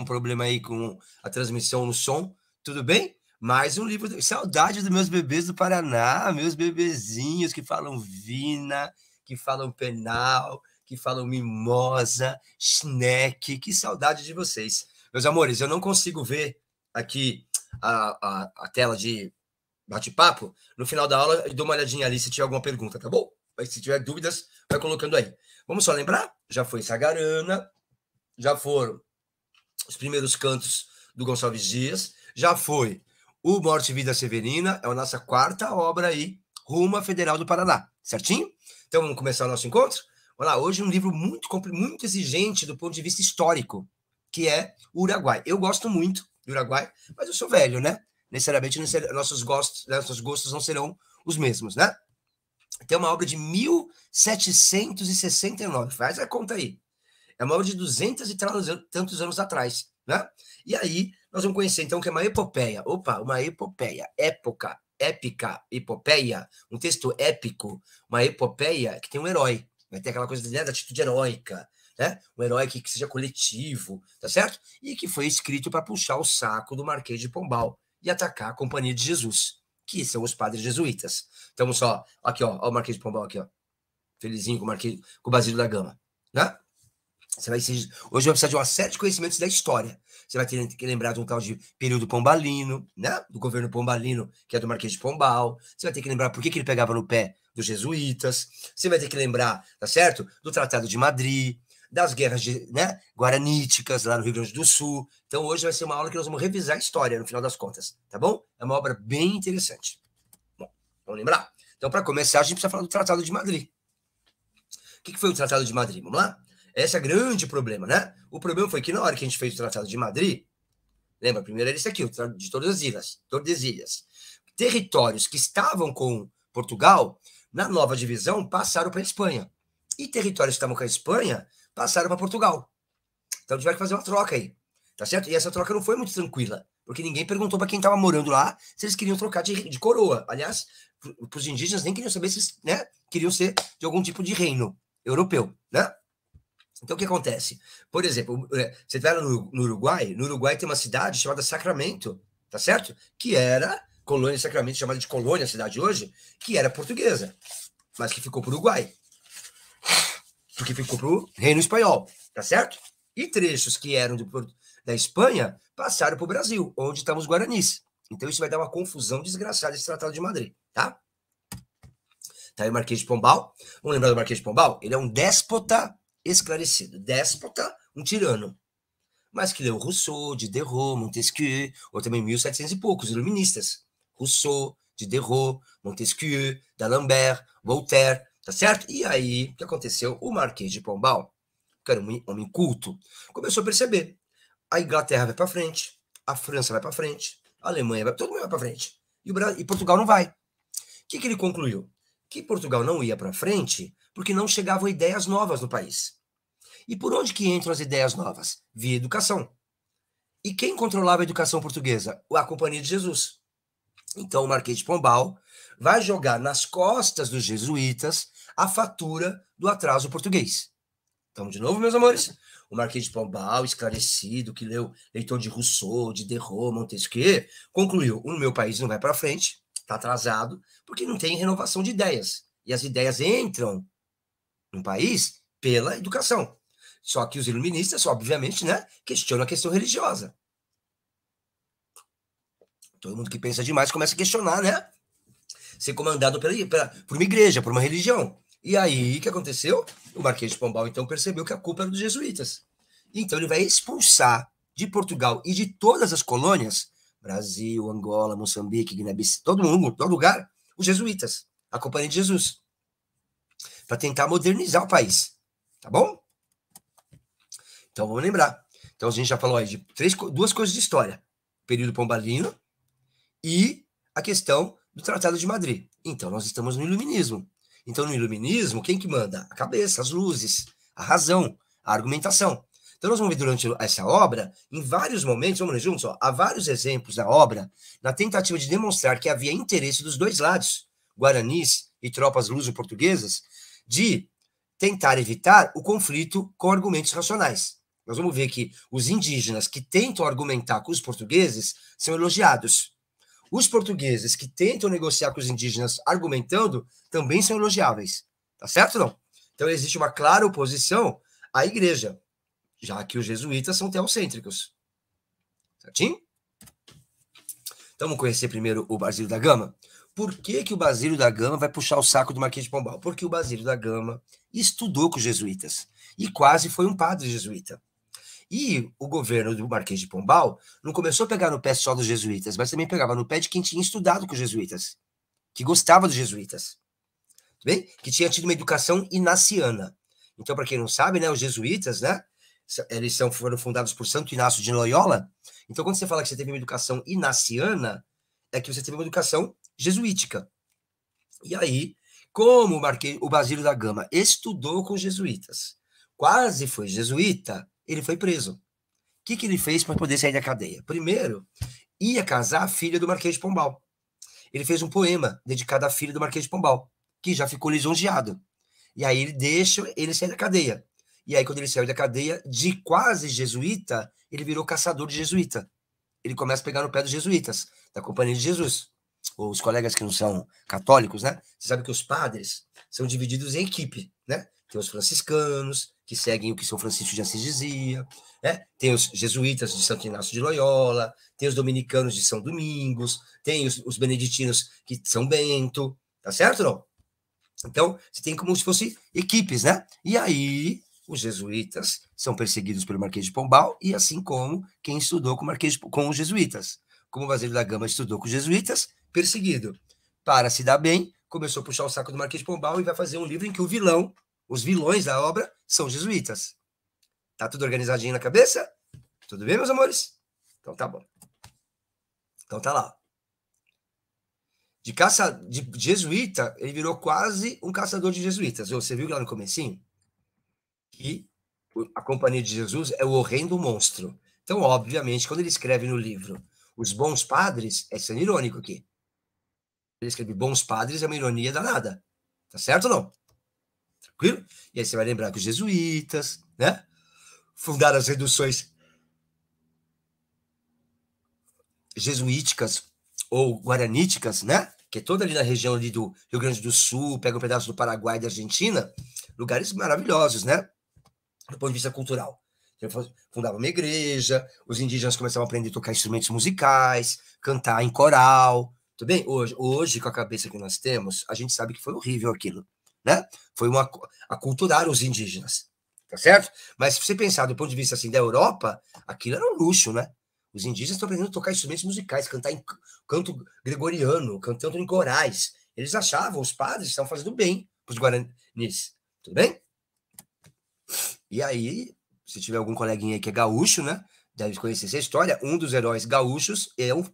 um problema aí com a transmissão no som, tudo bem? Mais um livro, saudade dos meus bebês do Paraná, meus bebezinhos que falam vina, que falam penal, que falam mimosa, snack, que saudade de vocês. Meus amores, eu não consigo ver aqui a tela de bate-papo. No final da aula, eu dou uma olhadinha ali se tiver alguma pergunta, tá bom? Mas se tiver dúvidas, vai colocando aí. Vamos só lembrar? Já foi Sagarana, já foram os primeiros cantos do Gonçalves Dias, já foi o Morte e Vida Severina, é a nossa quarta obra aí, rumo à Federal do Paraná, certinho? Então vamos começar o nosso encontro? Vamos lá, hoje um livro muito exigente do ponto de vista histórico, que é o Uruguai. Eu gosto muito do Uruguai, mas eu sou velho, né? Necessariamente nossos gostos não serão os mesmos, né? Tem uma obra de 1769, faz a conta aí. É uma obra de 200 e tantos anos atrás, né? E aí, nós vamos conhecer, então, que é uma epopeia. Opa, uma epopeia, épica, epopeia, um texto épico, uma epopeia que tem um herói. Vai ter aquela coisa, né, da atitude heróica, né? Um herói que seja coletivo, tá certo? E que foi escrito para puxar o saco do Marquês de Pombal e atacar a Companhia de Jesus, que são os padres jesuítas. Então, só, aqui, ó o Marquês de Pombal aqui, ó. Felizinho com o Basílio da Gama, né? Hoje vai precisar de uma série de conhecimentos da história. Você vai ter que lembrar de um tal de período pombalino, né? Do governo pombalino, que é do Marquês de Pombal. Você vai ter que lembrar por que ele pegava no pé dos jesuítas. Você vai ter que lembrar, tá certo? Do Tratado de Madrid, das guerras guaraníticas lá no Rio Grande do Sul. Então hoje vai ser uma aula que nós vamos revisar a história, no final das contas, tá bom? É uma obra bem interessante. Bom, vamos lembrar? Então, para começar, a gente precisa falar do Tratado de Madrid. O que foi o Tratado de Madrid? Vamos lá? Esse é o grande problema, né? O problema foi que na hora que a gente fez o Tratado de Madrid, lembra, primeiro era esse aqui, o Tratado de Tordesilhas. Territórios que estavam com Portugal, na nova divisão, passaram para a Espanha. E territórios que estavam com a Espanha, passaram para Portugal. Então tiveram que fazer uma troca aí, tá certo? E essa troca não foi muito tranquila, porque ninguém perguntou para quem estava morando lá se eles queriam trocar de coroa. Aliás, para os indígenas nem queriam saber se eles, né, queriam ser de algum tipo de reino europeu, né? Então, o que acontece? Por exemplo, você vai lá no Uruguai tem uma cidade chamada Sacramento, tá certo? Que era colônia Sacramento, chamada de colônia a cidade hoje, que era portuguesa, mas que ficou para o Uruguai, porque ficou para o Reino Espanhol, tá certo? E trechos que eram da Espanha passaram para o Brasil, onde estavam os guaranis. Então, isso vai dar uma confusão desgraçada esse Tratado de Madrid, tá? Tá aí o Marquês de Pombal. Vamos lembrar do Marquês de Pombal? Ele é um déspota esclarecido. Déspota, um tirano. Mas que leu Rousseau, Diderot, Montesquieu, ou também 1700 e poucos, iluministas. Rousseau, Diderot, Montesquieu, D'Alembert, Voltaire, tá certo? E aí, o que aconteceu? O Marquês de Pombal, que era um homem culto, começou a perceber. A Inglaterra vai para frente, a França vai para frente, a Alemanha todo mundo vai para frente. E Portugal não vai. O que ele concluiu? Que Portugal não ia para frente porque não chegavam ideias novas no país. E por onde que entram as ideias novas? Via educação. E quem controlava a educação portuguesa? A Companhia de Jesus. Então o Marquês de Pombal vai jogar nas costas dos jesuítas a fatura do atraso português. Então, de novo, meus amores, o Marquês de Pombal, esclarecido, que leu leitor de Rousseau, Diderot, Montesquieu, concluiu: o meu país não vai para frente, está atrasado, porque não tem renovação de ideias. E as ideias entram no país pela educação. Só que os iluministas, obviamente, né, questionam a questão religiosa. Todo mundo que pensa demais começa a questionar, né? Ser comandado por uma igreja, por uma religião. E aí, o que aconteceu? O Marquês de Pombal, então, percebeu que a culpa era dos jesuítas. Então, ele vai expulsar de Portugal e de todas as colônias, Brasil, Angola, Moçambique, Guiné-Bissau, todo mundo, todo lugar, os jesuítas, a Companhia de Jesus, para tentar modernizar o país. Tá bom? Então, vamos lembrar. Então, a gente já falou aí de duas coisas de história. O período pombalino e a questão do Tratado de Madrid. Então, nós estamos no iluminismo. Então, no iluminismo, quem que manda? A cabeça, as luzes, a razão, a argumentação. Então, nós vamos ver durante essa obra, em vários momentos, vamos ler juntos, ó, há vários exemplos da obra na tentativa de demonstrar que havia interesse dos dois lados, guaranis e tropas luso-portuguesas, de tentar evitar o conflito com argumentos racionais. nós vamos ver que os indígenas que tentam argumentar com os portugueses são elogiados. Os portugueses que tentam negociar com os indígenas argumentando também são elogiáveis. Tá certo ou não? Então existe uma clara oposição à igreja, já que os jesuítas são teocêntricos. Certinho? Então vamos conhecer primeiro o Basílio da Gama. Por que o Basílio da Gama vai puxar o saco do Marquês de Pombal? Porque o Basílio da Gama estudou com os jesuítas e quase foi um padre jesuíta. E o governo do Marquês de Pombal não começou a pegar no pé só dos jesuítas, mas também pegava no pé de quem tinha estudado com os jesuítas, que gostava dos jesuítas, bem? Que tinha tido uma educação inaciana. Então, para quem não sabe, né, os jesuítas, né, eles foram fundados por Santo Inácio de Loyola. Então, quando você fala que você teve uma educação inaciana, é que você teve uma educação jesuítica. E aí, como o Basílio da Gama estudou com os jesuítas, quase foi jesuíta, ele foi preso. O que ele fez para poder sair da cadeia? Primeiro, ia casar a filha do Marquês de Pombal. Ele fez um poema dedicado à filha do Marquês de Pombal, que já ficou lisonjeado. E aí ele deixa ele sair da cadeia. E aí, quando ele saiu da cadeia, de quase jesuíta, ele virou caçador de jesuíta. Ele começa a pegar no pé dos jesuítas, da Companhia de Jesus. Ou os colegas que não são católicos, né? Você sabe que os padres são divididos em equipe, né? Tem os franciscanos, que seguem o que São Francisco de Assis dizia, né? Tem os jesuítas de Santo Inácio de Loyola, tem os dominicanos de São Domingos, tem os beneditinos que São Bento, tá certo ou não? Então, você tem como se fosse equipes, né? E aí, os jesuítas são perseguidos pelo Marquês de Pombal, e assim como quem estudou com os jesuítas. Como o Basílio da Gama estudou com os jesuítas, perseguido. Para se dar bem, começou a puxar o saco do Marquês de Pombal e vai fazer um livro em que os vilões da obra, são jesuítas. Tá tudo organizadinho na cabeça? Tudo bem, meus amores? Então tá bom. Então tá lá. De jesuíta, ele virou quase um caçador de jesuítas. Você viu lá no comecinho? Que a Companhia de Jesus é o horrendo monstro. Então, obviamente, quando ele escreve no livro Os Bons Padres, é sendo irônico aqui. Ele escreve Bons Padres, é uma ironia danada. Tá certo ou não? Tranquilo? E aí você vai lembrar que os jesuítas, né, fundaram as reduções jesuíticas ou guaraníticas, né? Que é toda ali na região ali do Rio Grande do Sul, pega um pedaço do Paraguai e da Argentina, lugares maravilhosos, né? Do ponto de vista cultural. Fundava uma igreja, os indígenas começavam a aprender a tocar instrumentos musicais, cantar em coral, tudo bem? Hoje, com a cabeça que nós temos, a gente sabe que foi horrível aquilo, né? Foi aculturar os indígenas, tá certo? Mas se você pensar do ponto de vista assim da Europa, aquilo era um luxo, né? Os indígenas estão aprendendo a tocar instrumentos musicais, cantar em canto gregoriano, cantando em corais. Eles achavam, os padres estavam fazendo bem para os guaranis, tudo bem? E aí, se tiver algum coleguinha aí que é gaúcho, né, deve conhecer essa história. Um dos heróis gaúchos é um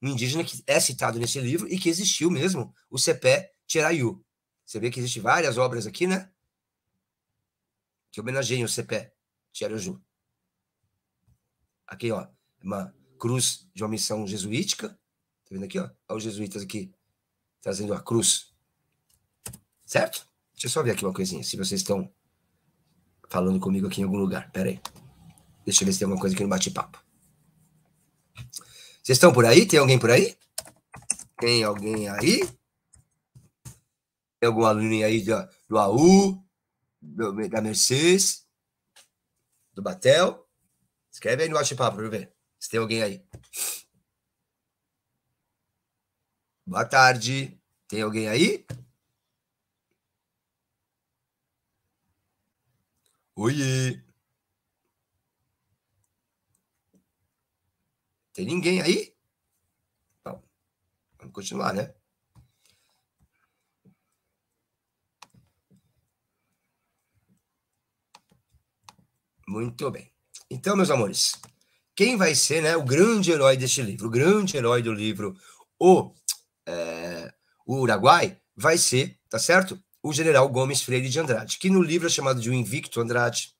indígena que é citado nesse livro e que existiu mesmo, o Cepé Tirayu. Você vê que existem várias obras aqui, né, que homenageiam o Cepé Tirayu. Aqui, ó, uma cruz de uma missão jesuítica. Tá vendo aqui, ó? Olha os jesuítas aqui trazendo a cruz. Certo? Deixa eu só ver aqui uma coisinha, se vocês estão falando comigo aqui em algum lugar. Pera aí. Deixa eu ver se tem alguma coisa aqui no bate-papo. Vocês estão por aí? Tem alguém por aí? Tem alguém aí? Tem algum aluno aí do AU, da Mercedes, do Batel? Escreve aí no bate-papo para eu ver se tem alguém aí. Boa tarde. Tem alguém aí? Oiê. Tem ninguém aí? Bom, vamos continuar, né? Muito bem. Então, meus amores, quem vai ser, né, o grande herói deste livro? O grande herói do livro, o Uruguai, vai ser, tá certo? O general Gomes Freire de Andrade, que no livro é chamado de O Invicto Andrade,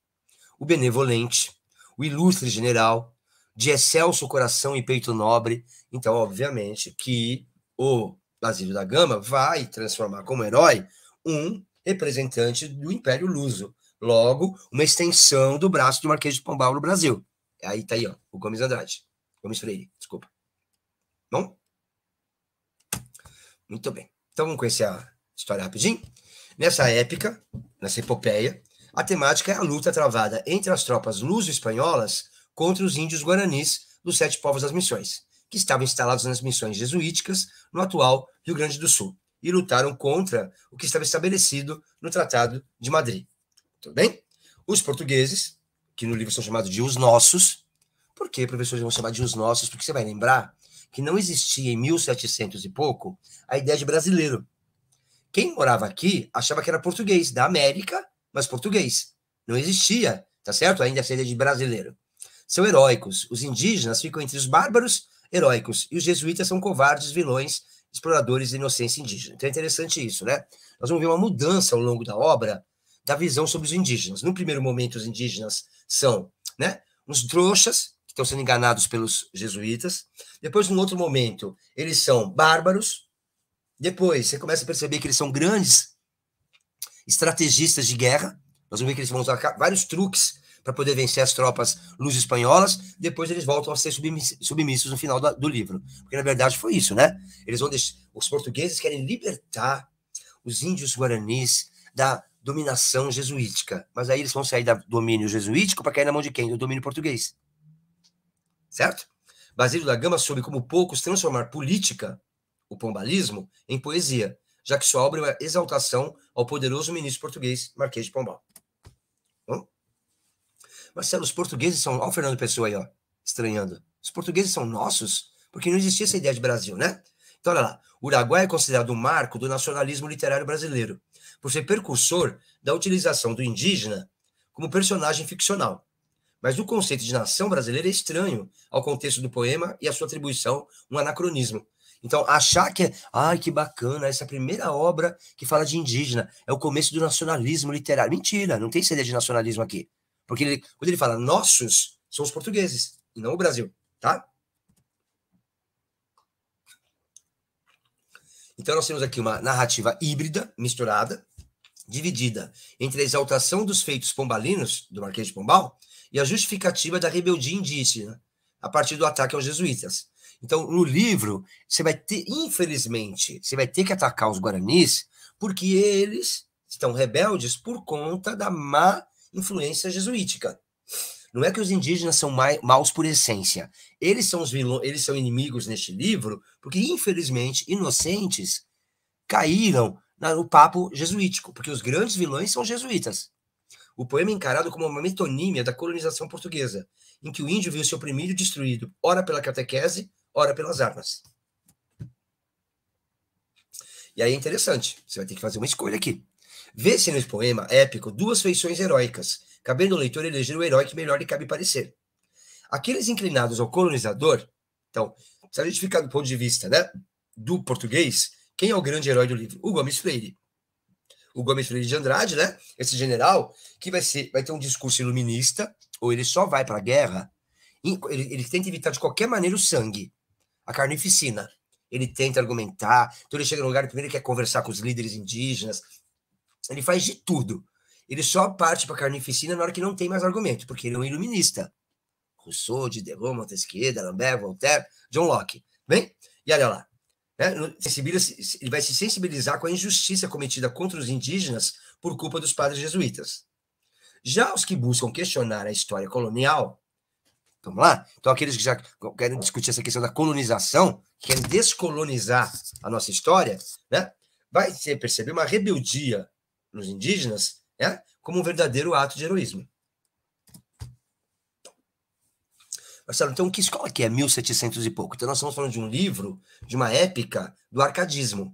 o Benevolente, o Ilustre General, de excelso coração e peito nobre. Então, obviamente, que o Basílio da Gama vai transformar como herói um representante do Império Luso, Logo, uma extensão do braço do Marquês de Pombal no Brasil. Aí tá aí, ó, o Gomes Andrade. Gomes Freire, desculpa. Bom? Muito bem. Então vamos conhecer a história rapidinho? Nessa época, nessa epopeia, a temática é a luta travada entre as tropas luso-espanholas contra os índios guaranis dos 7 povos das missões, que estavam instalados nas missões jesuíticas no atual Rio Grande do Sul, e lutaram contra o que estava estabelecido no Tratado de Madrid. Tudo bem? Os portugueses, que no livro são chamados de os nossos. Por que, professores, vão chamar de os nossos? Porque você vai lembrar que não existia em 1700 e pouco a ideia de brasileiro. Quem morava aqui achava que era português, da América, mas português. Não existia, tá certo? Ainda essa ideia de brasileiro. São heróicos. Os indígenas ficam entre os bárbaros heróicos e os jesuítas são covardes, vilões, exploradores de inocência indígena. Então é interessante isso, né? Nós vamos ver uma mudança ao longo da obra da visão sobre os indígenas. No primeiro momento, os indígenas são, né, uns trouxas que estão sendo enganados pelos jesuítas. Depois, num outro momento, eles são bárbaros. Depois, você começa a perceber que eles são grandes estrategistas de guerra. Nós vamos ver que eles vão usar vários truques para poder vencer as tropas luso-espanholas. Depois, eles voltam a ser submissos no final do livro. Porque, na verdade, foi isso, né? Eles vão deixar, os portugueses querem libertar os índios guaranis da dominação jesuítica. Mas aí eles vão sair do domínio jesuítico para cair na mão de quem? Do domínio português. Certo? Basílio da Gama soube como poucos transformar política, o pombalismo, em poesia, já que sua obra é uma exaltação ao poderoso ministro português Marquês de Pombal. Bom? Marcelo, os portugueses são... Olha o Fernando Pessoa aí, ó, estranhando. Os portugueses são nossos? Porque não existia essa ideia de Brasil, né? Então, olha lá. O Uruguai é considerado um marco do nacionalismo literário brasileiro, por ser precursor da utilização do indígena como personagem ficcional. Mas o conceito de nação brasileira é estranho ao contexto do poema e a sua atribuição, um anacronismo. Então, achar que é, ai, que bacana, essa primeira obra que fala de indígena é o começo do nacionalismo literário. Mentira, não tem essa ideia de nacionalismo aqui. Porque quando ele fala nossos, são os portugueses, e não o Brasil, tá? Então, nós temos aqui uma narrativa híbrida, misturada, dividida entre a exaltação dos feitos pombalinos, do Marquês de Pombal, e a justificativa da rebeldia indígena, a partir do ataque aos jesuítas. Então, no livro, você vai ter, infelizmente, você vai ter que atacar os guaranis, porque eles estão rebeldes por conta da má influência jesuítica. Não é que os indígenas são maus por essência. Eles são os vilões, eles são inimigos neste livro, porque, infelizmente, inocentes caíram no papo jesuítico, porque os grandes vilões são jesuítas. O poema é encarado como uma metonímia da colonização portuguesa, em que o índio viu-se oprimido e destruído, ora pela catequese, ora pelas armas. E aí é interessante, você vai ter que fazer uma escolha aqui. Vê-se nesse poema épico 2 feições heróicas, cabendo ao leitor eleger o herói que melhor lhe cabe parecer. Aqueles inclinados ao colonizador, então, se a gente ficar do ponto de vista, né, do português, quem é o grande herói do livro? O Gomes Freire. O Gomes Freire de Andrade, né? Esse general que vai ter um discurso iluminista, ou ele só vai para a guerra, ele tenta evitar de qualquer maneira o sangue, a carnificina. Ele tenta argumentar, então ele chega no lugar e primeiro ele quer conversar com os líderes indígenas, ele faz de tudo. Ele só parte para a carnificina na hora que não tem mais argumento, porque ele é um iluminista. Rousseau, Diderot, Montesquieu, D'Alembert, Voltaire, John Locke. Bem? E olha lá. Né? Ele vai se sensibilizar com a injustiça cometida contra os indígenas por culpa dos padres jesuítas. Já os que buscam questionar a história colonial, vamos lá? Então, aqueles que já querem discutir essa questão da colonização, que querem descolonizar a nossa história, né? Vai perceber uma rebeldia nos indígenas, né? Como um verdadeiro ato de heroísmo. Marcelo, então, que escola que é 1700 e pouco? Então, nós estamos falando de um livro, de uma épica do arcadismo.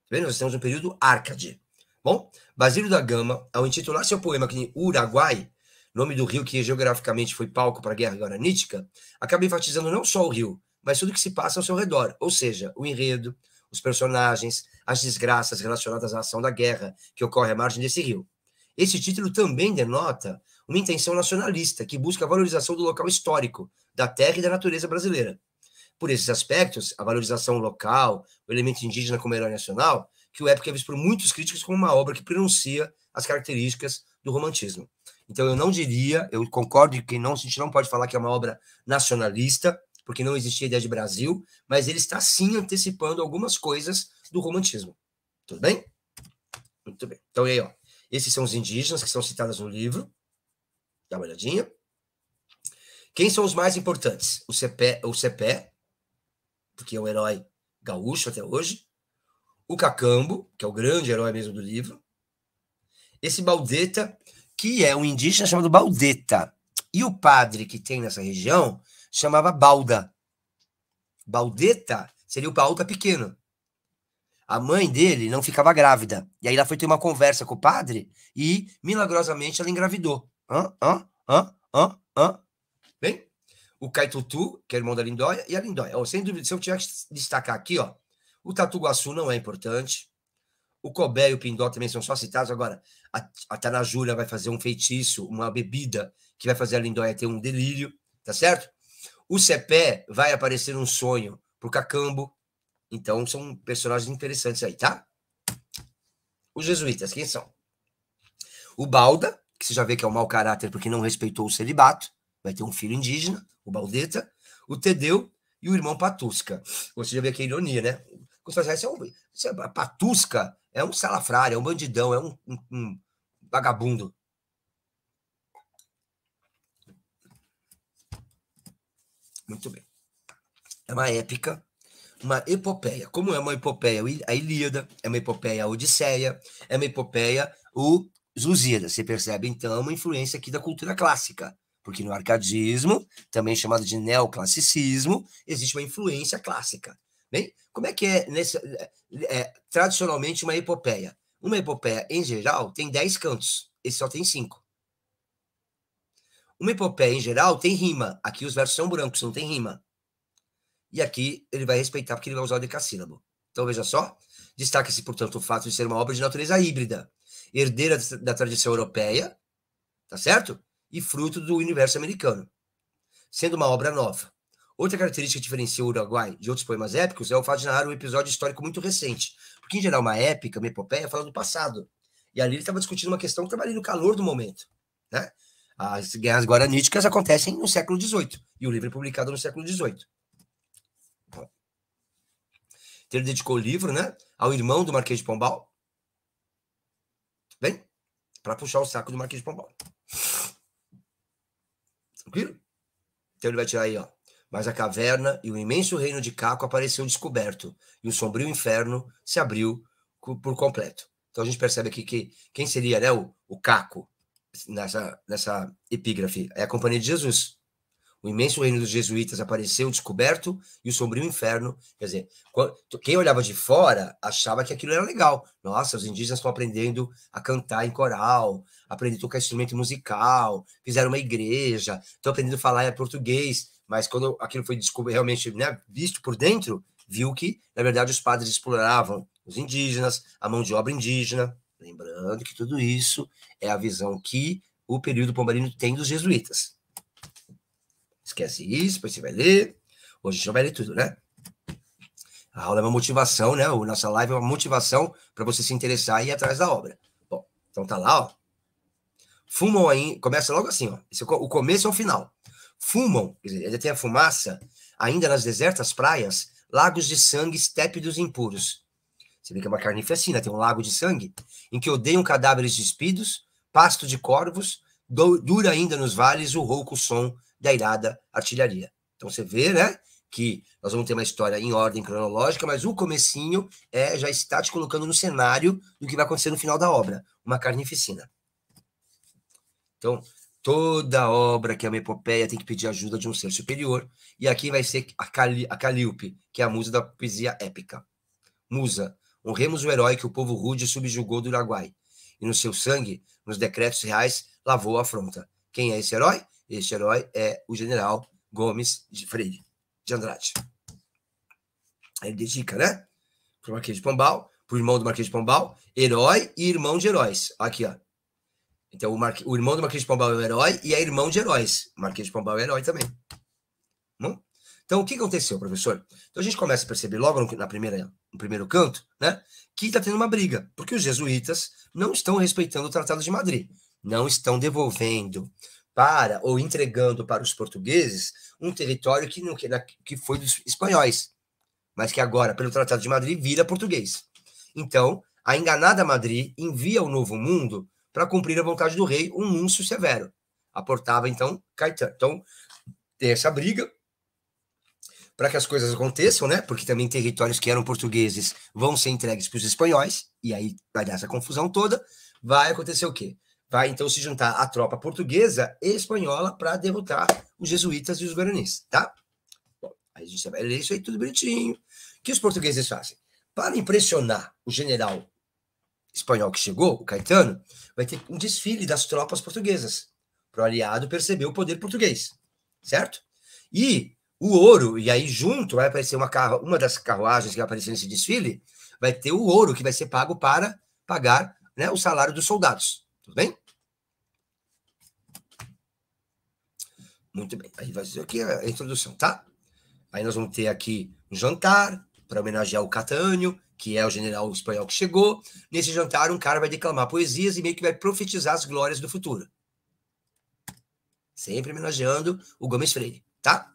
Tá vendo? Nós temos um período Árcade. Bom, Basílio da Gama, ao intitular seu poema que Uruguai, nome do rio que geograficamente foi palco para a Guerra Guaranítica, acaba enfatizando não só o rio, mas tudo que se passa ao seu redor, ou seja, o enredo, os personagens, as desgraças relacionadas à ação da guerra que ocorre à margem desse rio. Esse título também denota uma intenção nacionalista que busca a valorização do local histórico, da terra e da natureza brasileira. Por esses aspectos, a valorização local, o elemento indígena como herói nacional, que o épico é visto por muitos críticos como uma obra que pronuncia as características do romantismo. Então, eu não diria, eu concordo que não, a gente não pode falar que é uma obra nacionalista, porque não existia ideia de Brasil, mas ele está sim antecipando algumas coisas do romantismo. Tudo bem? Muito bem. Então, aí, ó, esses são os indígenas que são citados no livro. Dá uma olhadinha. Quem são os mais importantes? O Cepé, porque é o herói gaúcho até hoje. O Cacambo, que é o grande herói mesmo do livro. Esse Baldeta, que é um indígena chamado Baldeta. E o padre que tem nessa região chamava Balda. Baldeta seria o Balda pequeno. A mãe dele não ficava grávida. E aí ela foi ter uma conversa com o padre e, milagrosamente, ela engravidou. Bem? O Caitutu, que é irmão da Lindóia, e a Lindóia. Oh, sem dúvida, se eu tiver que destacar aqui, ó, o Tatu-Guaçu não é importante. O Cobé e o Pindó também são só citados. Agora, a Tanajura vai fazer um feitiço, uma bebida, que vai fazer a Lindóia ter um delírio, tá certo? O Cepé vai aparecer um sonho pro Cacambo. Então, são personagens interessantes aí, tá? Os jesuítas, quem são? O Balda, que você já vê que é um mau caráter porque não respeitou o celibato, vai ter um filho indígena, o Baldeta, o Tedeu e o irmão Patusca. Você já vê que é ironia, né? A Patusca é um salafrário, é um bandidão, é um vagabundo. Muito bem. É uma épica, uma epopeia. Como é uma epopeia? A Ilíada, é uma epopeia a Odisseia, é uma epopeia o Lusíadas. Você percebe, então, uma influência aqui da cultura clássica, porque no arcadismo, também chamado de neoclassicismo, existe uma influência clássica. Bem, como é que é, tradicionalmente uma epopeia? Uma epopeia, em geral, tem 10 cantos, esse só tem 5. Uma epopeia, em geral, tem rima. Aqui os versos são brancos, não tem rima. E aqui ele vai respeitar porque ele vai usar o decassílabo. Então, veja só, destaca-se, portanto, o fato de ser uma obra de natureza híbrida, herdeira da tradição europeia, tá certo? E fruto do universo americano, sendo uma obra nova. Outra característica que diferencia o Uruguai de outros poemas épicos é o fato de narrar um episódio histórico muito recente, porque, em geral, uma épica, uma epopeia, fala do passado. E ali ele estava discutindo uma questão que estava ali no calor do momento, né? As guerras guaraníticas acontecem no século XVIII, e o livro é publicado no século XVIII. Então, ele dedicou o livro, né, ao irmão do Marquês de Pombal. Bem? Para puxar o saco do Marquês de Pombal. Tranquilo? Então ele vai tirar aí, ó. Mas a caverna e o imenso reino de Caco apareceu descoberto, e o sombrio inferno se abriu por completo. Então a gente percebe aqui que quem seria, né, o Caco nessa epígrafe? É a Companhia de Jesus. O imenso reino dos jesuítas apareceu descoberto e o sombrio inferno, quer dizer, quem olhava de fora achava que aquilo era legal. Nossa, os indígenas estão aprendendo a cantar em coral, aprendendo a tocar instrumento musical, fizeram uma igreja, estão aprendendo a falar português, mas quando aquilo foi realmente, né, visto por dentro, viu que, na verdade, os padres exploravam os indígenas, a mão de obra indígena, lembrando que tudo isso é a visão que o período pombalino tem dos jesuítas. Esquece isso, depois você vai ler. Hoje a gente não vai ler tudo, né? A aula é uma motivação, né? A nossa live é uma motivação para você se interessar e ir atrás da obra. Bom, então tá lá, ó. Fumam aí, começa logo assim, ó. O começo é o final. Fumam, quer dizer, ainda tem a fumaça, ainda nas desertas praias, lagos de sangue estépidos e impuros. Você vê que é uma carnificina, tem um lago de sangue, em que odeiam cadáveres despidos, pasto de corvos, dura ainda nos vales o rouco som da irada artilharia. Então você vê, né, que nós vamos ter uma história em ordem cronológica, mas o comecinho já está te colocando no cenário do que vai acontecer no final da obra, uma carnificina. Então, toda obra que é uma epopeia tem que pedir ajuda de um ser superior, e aqui vai ser a Calíope, que é a musa da poesia épica. Musa, honremos o herói que o povo rude subjugou do Uruguai, e no seu sangue, nos decretos reais, lavou a afronta. Quem é esse herói? Este herói é o general Gomes de Freire, de Andrade. Ele dedica, né? Para o Marquês de Pombal, para o irmão do Marquês de Pombal, herói e irmão de heróis. Aqui, ó. Então, o irmão do Marquês de Pombal é o herói e é irmão de heróis. O Marquês de Pombal é herói também. Então, o que aconteceu, professor? Então, a gente começa a perceber logo no primeiro canto, né, que está tendo uma briga, porque os jesuítas não estão respeitando o Tratado de Madrid. não estão devolvendo para, ou entregando para os portugueses, um território que foi dos espanhóis, mas que agora, pelo Tratado de Madrid, vira português. Então, a enganada Madrid envia ao Novo Mundo para cumprir a vontade do rei, um núncio severo. Aportava, então, Caetano. Então, tem essa briga para que as coisas aconteçam, né? Porque também territórios que eram portugueses vão ser entregues para os espanhóis, e aí vai dar essa confusão toda. Vai acontecer o quê? Vai, então, se juntar a tropa portuguesa e espanhola para derrotar os jesuítas e os guaranis, tá? Bom, aí a gente vai ler isso aí tudo bonitinho. O que os portugueses fazem? Para impressionar o general espanhol que chegou, o Caetano, vai ter um desfile das tropas portuguesas, para o aliado perceber o poder português, certo? E o ouro, e aí junto vai aparecer uma das carruagens que vai aparecer nesse desfile, vai ter o ouro que vai ser pago para pagar, né, o salário dos soldados, tudo bem? Muito bem, aí vai ser aqui a introdução, tá? Aí nós vamos ter aqui um jantar para homenagear o Catânio, que é o general espanhol que chegou. Nesse jantar, um cara vai declamar poesias e meio que vai profetizar as glórias do futuro. Sempre homenageando o Gomes Freire, tá?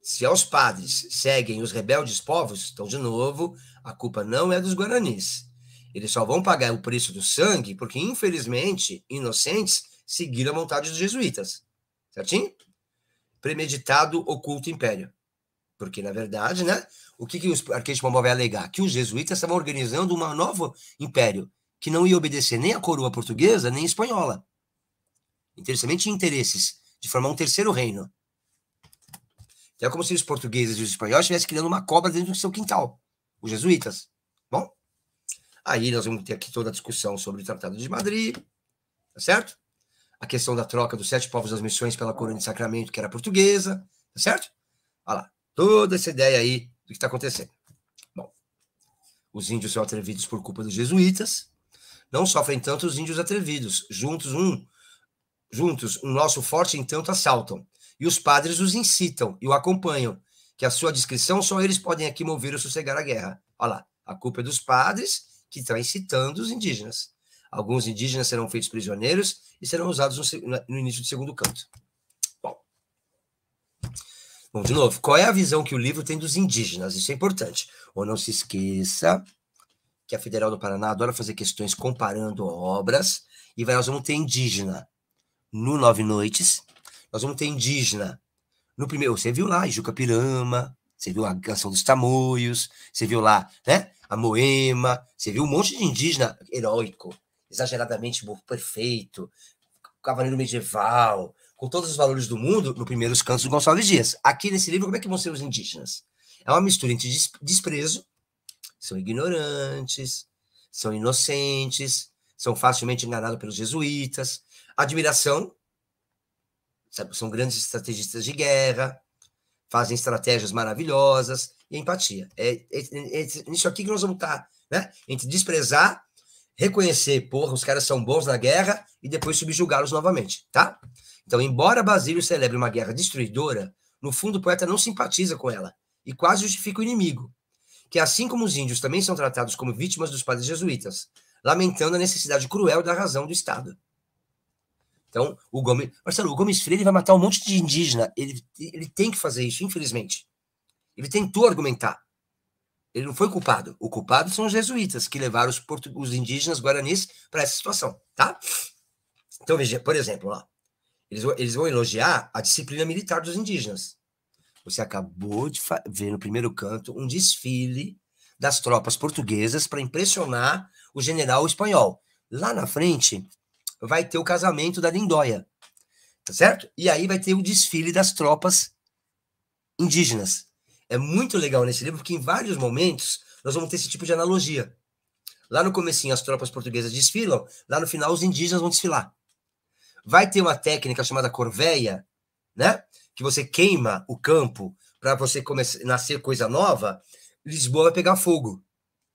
Se aos padres seguem os rebeldes povos, então, de novo, a culpa não é dos guaranis. Eles só vão pagar o preço do sangue porque, infelizmente, inocentes seguiram a vontade dos jesuítas. Certinho? Premeditado, oculto império. Porque, na verdade, né, o que o Arquete Pombal vai alegar? Que os jesuítas estavam organizando um novo império que não ia obedecer nem à coroa portuguesa, nem espanhola. Interessamente, tinha interesses de formar um terceiro reino. Então, é como se os portugueses e os espanhóis estivessem criando uma cobra dentro do seu quintal. Os jesuítas. Bom, aí nós vamos ter aqui toda a discussão sobre o Tratado de Madrid, tá certo? A questão da troca dos 7 povos das missões pela coroa de Sacramento, que era portuguesa, tá certo? Olha lá, toda essa ideia aí do que está acontecendo. Bom, os índios são atrevidos por culpa dos jesuítas, não sofrem tanto os índios atrevidos, juntos um nosso forte entanto assaltam, e os padres os incitam e o acompanham, que a sua discrição só eles podem aqui mover ou sossegar a guerra. Olha lá, a culpa é dos padres que estão incitando os indígenas. Alguns indígenas serão feitos prisioneiros e serão usados no início do segundo canto. Bom, de novo, qual é a visão que o livro tem dos indígenas? Isso é importante. Ou não se esqueça que a Federal do Paraná adora fazer questões comparando obras, e nós vamos ter indígena no 9 Noites, nós vamos ter indígena no primeiro, você viu lá, Ijuca-Pirama, você viu a Canção dos Tamoios, você viu lá, né, a Moema, você viu um monte de indígena heróico, exageradamente perfeito, cavaleiro medieval, com todos os valores do mundo, no Primeiros Cantos do Gonçalves Dias. Aqui nesse livro, como é que vão ser os indígenas? É uma mistura entre desprezo, são ignorantes, são inocentes, são facilmente enganados pelos jesuítas, admiração, sabe, são grandes estrategistas de guerra, fazem estratégias maravilhosas, e empatia. É nisso aqui que nós vamos estar, né? Entre desprezar, reconhecer, porra, os caras são bons na guerra, e depois subjugá-los novamente, tá? Então, embora Basílio celebre uma guerra destruidora, no fundo o poeta não simpatiza com ela, e quase justifica o inimigo, que assim como os índios também são tratados como vítimas dos padres jesuítas, lamentando a necessidade cruel da razão do Estado. Então, Marcelo, o Gomes Freire vai matar um monte de indígena. Ele tem que fazer isso, infelizmente. Ele tentou argumentar. Ele não foi culpado. O culpado são os jesuítas, que levaram os indígenas guaranis para essa situação, tá? Então, veja, por exemplo, ó, eles vão elogiar a disciplina militar dos indígenas. Você acabou de ver no primeiro canto um desfile das tropas portuguesas para impressionar o general espanhol. Lá na frente vai ter o casamento da Lindóia, tá certo? E aí vai ter o desfile das tropas indígenas. É muito legal nesse livro, porque em vários momentos nós vamos ter esse tipo de analogia. Lá no comecinho as tropas portuguesas desfilam, lá no final os indígenas vão desfilar. Vai ter uma técnica chamada corveia, né? Que você queima o campo para você nascer coisa nova. Lisboa vai pegar fogo.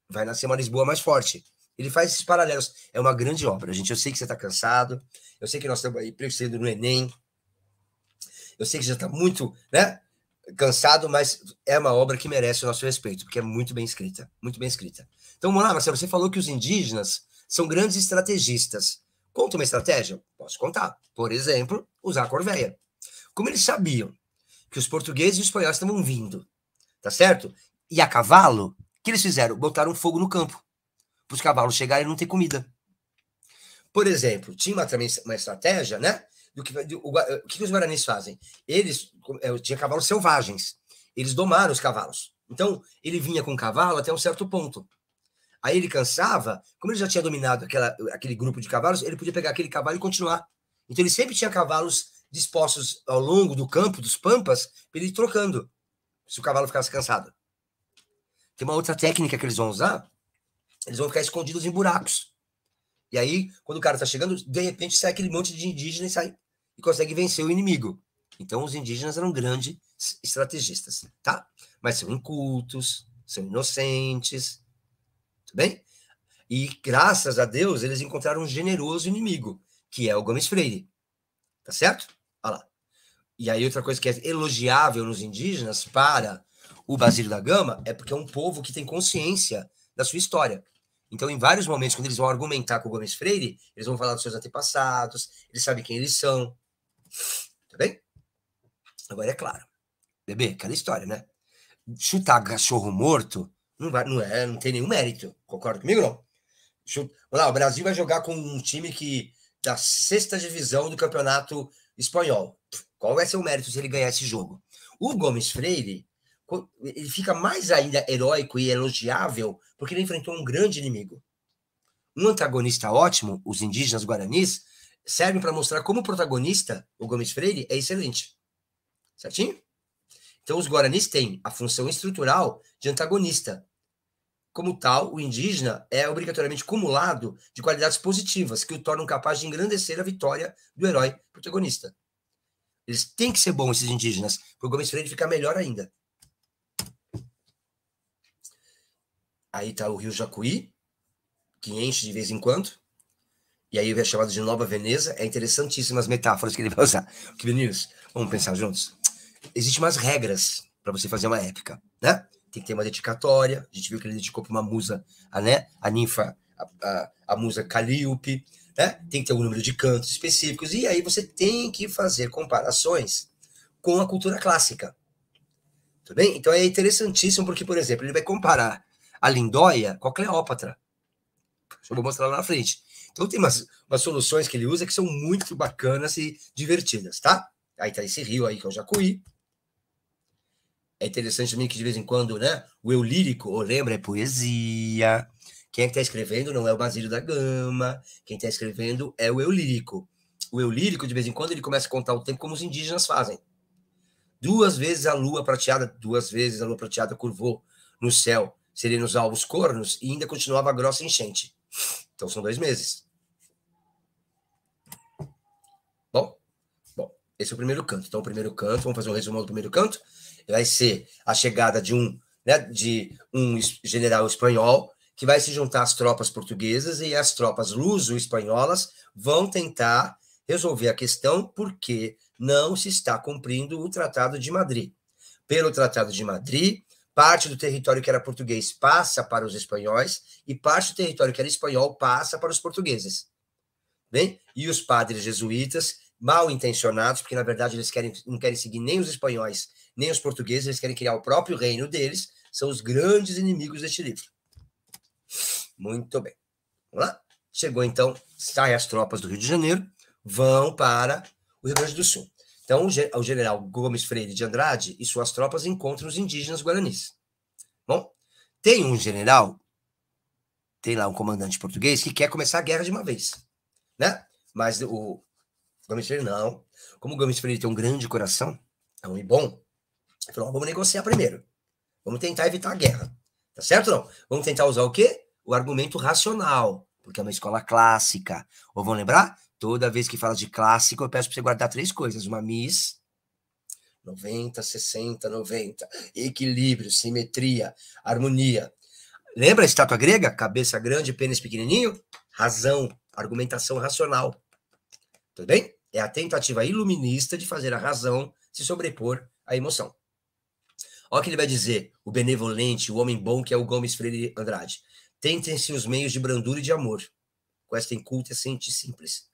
Vai nascer uma Lisboa mais forte. Ele faz esses paralelos. É uma grande obra, gente. Eu sei que você está cansado. Eu sei que nós estamos aí precisando no Enem. Eu sei que você já está muito, né, cansado, mas é uma obra que merece o nosso respeito, porque é muito bem escrita. Muito bem escrita. Então, vamos lá, Marcelo. Você falou que os indígenas são grandes estrategistas. Conta uma estratégia? Posso contar. Por exemplo, usar a corveia. Como eles sabiam que os portugueses e os espanhóis estavam vindo, tá certo? E a cavalo, o que eles fizeram? Botaram fogo no campo, para os cavalos chegarem e não ter comida. Por exemplo, tinha também uma estratégia, né? O que os guaranis fazem? Eles tinham cavalos selvagens. Eles domaram os cavalos. Então, ele vinha com o cavalo até um certo ponto. Aí ele cansava, como ele já tinha dominado aquele grupo de cavalos, ele podia pegar aquele cavalo e continuar. Então ele sempre tinha cavalos dispostos ao longo do campo, dos pampas, para ele ir trocando, se o cavalo ficasse cansado. Tem uma outra técnica que eles vão usar, eles vão ficar escondidos em buracos. E aí, quando o cara está chegando, de repente sai aquele monte de indígena e consegue vencer o inimigo. Então os indígenas eram grandes estrategistas, tá? Mas são incultos, são inocentes, tudo bem? E graças a Deus eles encontraram um generoso inimigo, que é o Gomes Freire, tá certo? Olha lá. E aí outra coisa que é elogiável nos indígenas para o Basílio da Gama é porque é um povo que tem consciência da sua história. Então, em vários momentos, quando eles vão argumentar com o Gomes Freire, eles vão falar dos seus antepassados, eles sabem quem eles são. Tá bem? Agora, é claro, bebê, aquela história, né? Chutar cachorro morto não tem nenhum mérito. Concorda comigo, não? Olha lá, o Brasil vai jogar com um time da 6ª divisão do campeonato espanhol. Qual vai ser o mérito se ele ganhar esse jogo? O Gomes Freire, ele fica mais ainda heróico e elogiável porque ele enfrentou um grande inimigo. Um antagonista ótimo, os indígenas guaranis, servem para mostrar como o protagonista, o Gomes Freire, é excelente. Certinho? Então, os guaranis têm a função estrutural de antagonista. Como tal, o indígena é obrigatoriamente cumulado de qualidades positivas que o tornam capaz de engrandecer a vitória do herói protagonista. Eles têm que ser bons, esses indígenas, para o Gomes Freire ficar melhor ainda. Aí está o rio Jacuí, que enche de vez em quando, e aí é chamado de Nova Veneza. É interessantíssimo as metáforas que ele vai usar. Que meninos, vamos pensar juntos? Existem umas regras para você fazer uma épica, né? Tem que ter uma dedicatória. A gente viu que ele dedicou para uma musa, né? A ninfa, a musa Calíope, né? Tem que ter um número de cantos específicos. E aí você tem que fazer comparações com a cultura clássica. Tudo bem? Então é interessantíssimo porque, por exemplo, ele vai comparar a Lindóia com a Cleópatra. Eu vou mostrar lá na frente. Então tem umas soluções que ele usa que são muito bacanas e divertidas, tá? Aí tá esse rio aí que é o Jacuí. É interessante também que de vez em quando, né? O eu lírico, lembra, é poesia. Quem é que está escrevendo não é o Basílio da Gama. Quem está escrevendo é o eu lírico. O eu lírico, de vez em quando, ele começa a contar o tempo como os indígenas fazem. 2 vezes a lua prateada curvou no céu, serenos alvos cornos, e ainda continuava a grossa enchente. Então são 2 meses. Bom, esse é o primeiro canto. Então, o primeiro canto, vamos fazer um resumo do primeiro canto. Vai ser a chegada de um general espanhol que vai se juntar às tropas portuguesas, e as tropas luso-espanholas vão tentar resolver a questão porque não se está cumprindo o Tratado de Madrid. Pelo Tratado de Madrid, parte do território que era português passa para os espanhóis e parte do território que era espanhol passa para os portugueses. Bem? E os padres jesuítas, mal intencionados, porque na verdade eles não querem seguir nem os espanhóis, nem os portugueses, eles querem criar o próprio reino deles, são os grandes inimigos deste livro. Muito bem. Vamos lá? Chegou então, saem as tropas do Rio de Janeiro, vão para o Rio Grande do Sul. Então, o general Gomes Freire de Andrade e suas tropas encontram os indígenas guaranis. Bom, tem um general, tem lá um comandante português que quer começar a guerra de uma vez, né? Mas o Gomes Freire não. Como o Gomes Freire tem um grande coração, é um bom, ele falou, vamos negociar primeiro. Vamos tentar evitar a guerra. Tá certo ou não? Vamos tentar usar o quê? O argumento racional, porque é uma escola clássica. Ou vão lembrar? Toda vez que fala de clássico, eu peço para você guardar 3 coisas. Uma Miss, 90, 60, 90. Equilíbrio, simetria, harmonia. Lembra a estátua grega? Cabeça grande, pênis pequenininho? Razão, argumentação racional. Tudo bem? É a tentativa iluminista de fazer a razão se sobrepor à emoção. Olha o que ele vai dizer, o benevolente, o homem bom que é o Gomes Freire Andrade. Tentem-se os meios de brandura e de amor. questa inculta sente simples.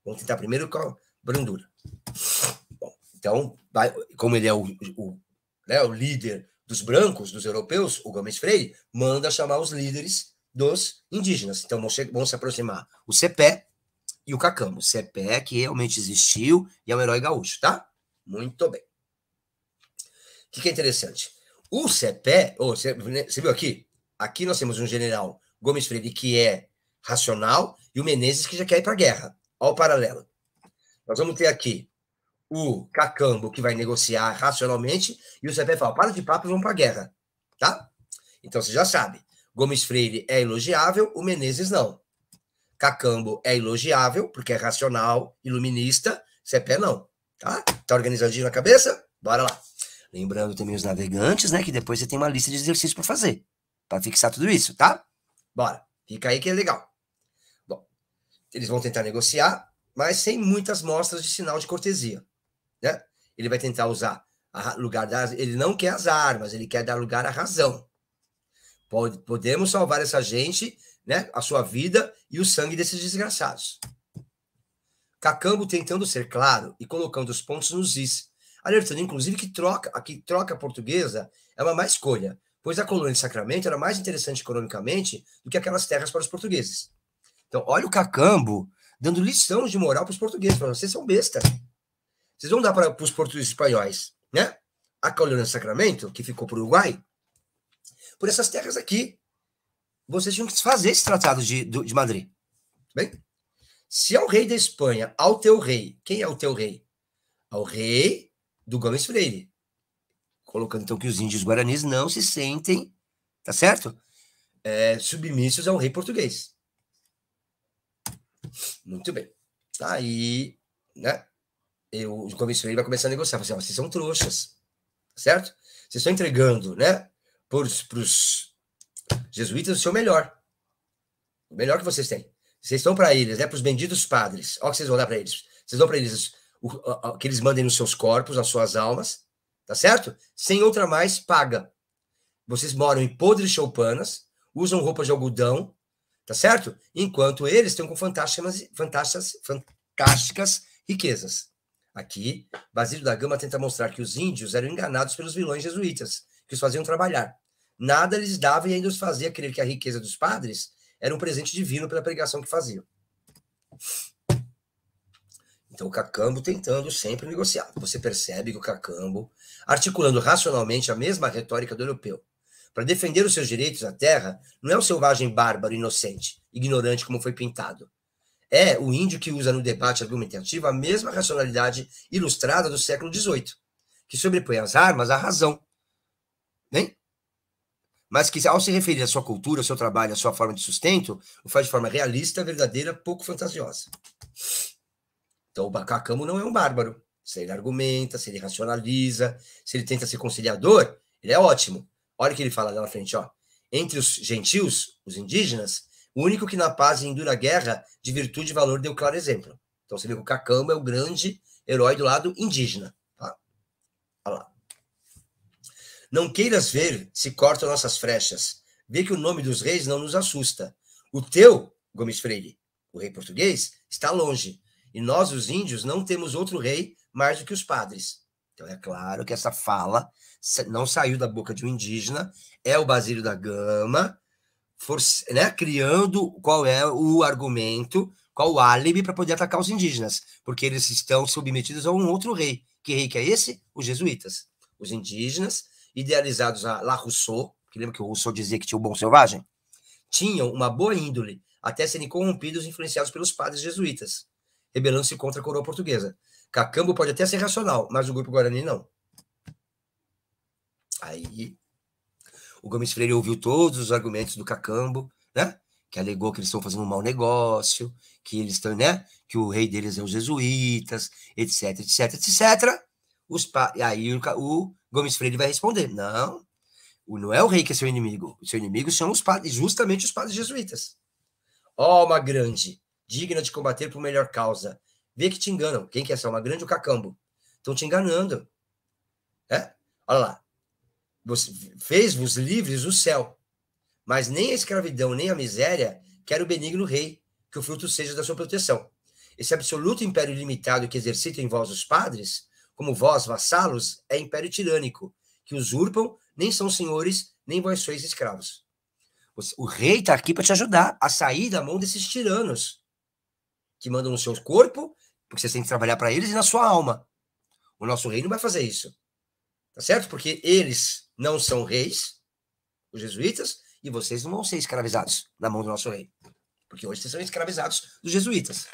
Vamos tentar primeiro com a brandura. Bom, então, como ele é o líder dos brancos, dos europeus, o Gomes Freire manda chamar os líderes dos indígenas. Então, vão se aproximar o Cepé e o Cacambo. O Cepé, que realmente existiu e é um herói gaúcho, tá? Muito bem. O que é interessante? O Cepé, você viu aqui? Aqui nós temos um general Gomes Freire que é racional e o Menezes que já quer ir para a guerra. Olha o paralelo. Nós vamos ter aqui o Cacambo que vai negociar racionalmente e o Cepé fala, para de papo e vamos para a guerra. Tá? Então você já sabe. Gomes Freire é elogiável, o Menezes não. Cacambo é elogiável, porque é racional, iluminista, Cepé não. Tá? Tá organizadinho na cabeça? Bora lá. Lembrando também os navegantes, né? Que depois você tem uma lista de exercícios para fazer. Para fixar tudo isso, tá? Bora. Fica aí que é legal. Bom, eles vão tentar negociar, mas sem muitas mostras de sinal de cortesia. Né? Ele vai tentar usar lugar das... Ele não quer as armas, ele quer dar lugar à razão. Podemos salvar essa gente, né? A sua vida e o sangue desses desgraçados. Cacambo tentando ser claro e colocando os pontos nos is, alertando inclusive que troca portuguesa é uma má escolha, pois a colônia de Sacramento era mais interessante economicamente do que aquelas terras para os portugueses. Então, olha o Cacambo dando lição de moral para os portugueses. Vocês são besta. Vocês vão dar para os portugueses espanhóis, né? A colônia de Sacramento, que ficou para o Uruguai, por essas terras aqui. Vocês tinham que desfazer esse tratado de Madrid. Bem? Se é o rei da Espanha, ao teu rei, quem é o teu rei? Ao rei do Gomes Freire. Colocando então que os índios guaranis não se sentem, tá certo? Submissos ao rei português. Muito bem. Aí, né? O Gomes Freire vai começar a negociar. Assim, vocês são trouxas, certo? Vocês estão entregando, né? Para os jesuítas o seu melhor. O melhor que vocês têm. Vocês estão para eles, né? Para os benditos padres. Olha o que vocês vão dar para eles. Vocês dão para eles que eles mandem nos seus corpos, nas suas almas, tá certo? Sem outra mais paga. Vocês moram em podres choupanas, usam roupas de algodão, tá certo? Enquanto eles estão com fantásticas riquezas. Aqui, Basílio da Gama tenta mostrar que os índios eram enganados pelos vilões jesuítas, que os faziam trabalhar. Nada lhes dava e ainda os fazia crer que a riqueza dos padres era um presente divino pela pregação que faziam. Então, o Cacambo tentando sempre negociar. Você percebe que o Cacambo, articulando racionalmente a mesma retórica do europeu, para defender os seus direitos à terra, não é o selvagem bárbaro, inocente, ignorante como foi pintado. É o índio que usa no debate argumentativo a mesma racionalidade ilustrada do século XVIII, que sobrepõe as armas à razão. Bem? Mas que, ao se referir à sua cultura, ao seu trabalho, à sua forma de sustento, o faz de forma realista, verdadeira, pouco fantasiosa. Então, o Cacambo não é um bárbaro. Se ele argumenta, se ele racionaliza, se ele tenta ser conciliador, ele é ótimo. Olha o que ele fala lá na frente, ó. Entre os gentios, os indígenas, o único que na paz e em dura guerra, de virtude e valor, deu claro exemplo. Então, você vê que o Cacambo é o grande herói do lado indígena. Tá? Olha lá. Não queiras ver se cortam nossas frechas. Vê que o nome dos reis não nos assusta. O teu, Gomes Freire, o rei português, está longe. E nós, os índios, não temos outro rei mais do que os padres. Então, é claro que essa fala não saiu da boca de um indígena, é o Basílio da Gama, né, criando qual é o argumento, qual o álibi para poder atacar os indígenas, porque eles estão submetidos a um outro rei. Que rei que é esse? Os jesuítas. Os indígenas, idealizados a La Rousseau, que lembra que o Rousseau dizia que tinha o bom selvagem? Tinham uma boa índole, até serem corrompidos e influenciados pelos padres jesuítas, rebelando-se contra a coroa portuguesa. Cacambo pode até ser racional, mas o grupo Guarani não. Aí, o Gomes Freire ouviu todos os argumentos do Cacambo, né? Que alegou que eles estão fazendo um mau negócio, que eles estão, né? Que o rei deles é os jesuítas, etc, etc, etc. E aí o Gomes Freire vai responder: não é o rei que é seu inimigo. O seu inimigo são os padres, justamente os padres jesuítas. Ó, alma grande, digna de combater por melhor causa. Vê que te enganam. Quem que é essa alma grande? O Cacambo. Estão te enganando. Olha lá. Fez-vos livres o céu. Mas nem a escravidão, nem a miséria quer o benigno rei. que o fruto seja da sua proteção. Esse absoluto império ilimitado que exercita em vós os padres, como vós, vassalos, é império tirânico, que usurpam, nem são senhores, nem vós sois escravos. O rei está aqui para te ajudar a sair da mão desses tiranos, que mandam no seu corpo, porque você tem que trabalhar para eles, e na sua alma. O nosso rei não vai fazer isso. Tá certo? Porque eles não são reis, os jesuítas, e vocês não vão ser escravizados na mão do nosso rei. Porque hoje vocês são escravizados dos jesuítas.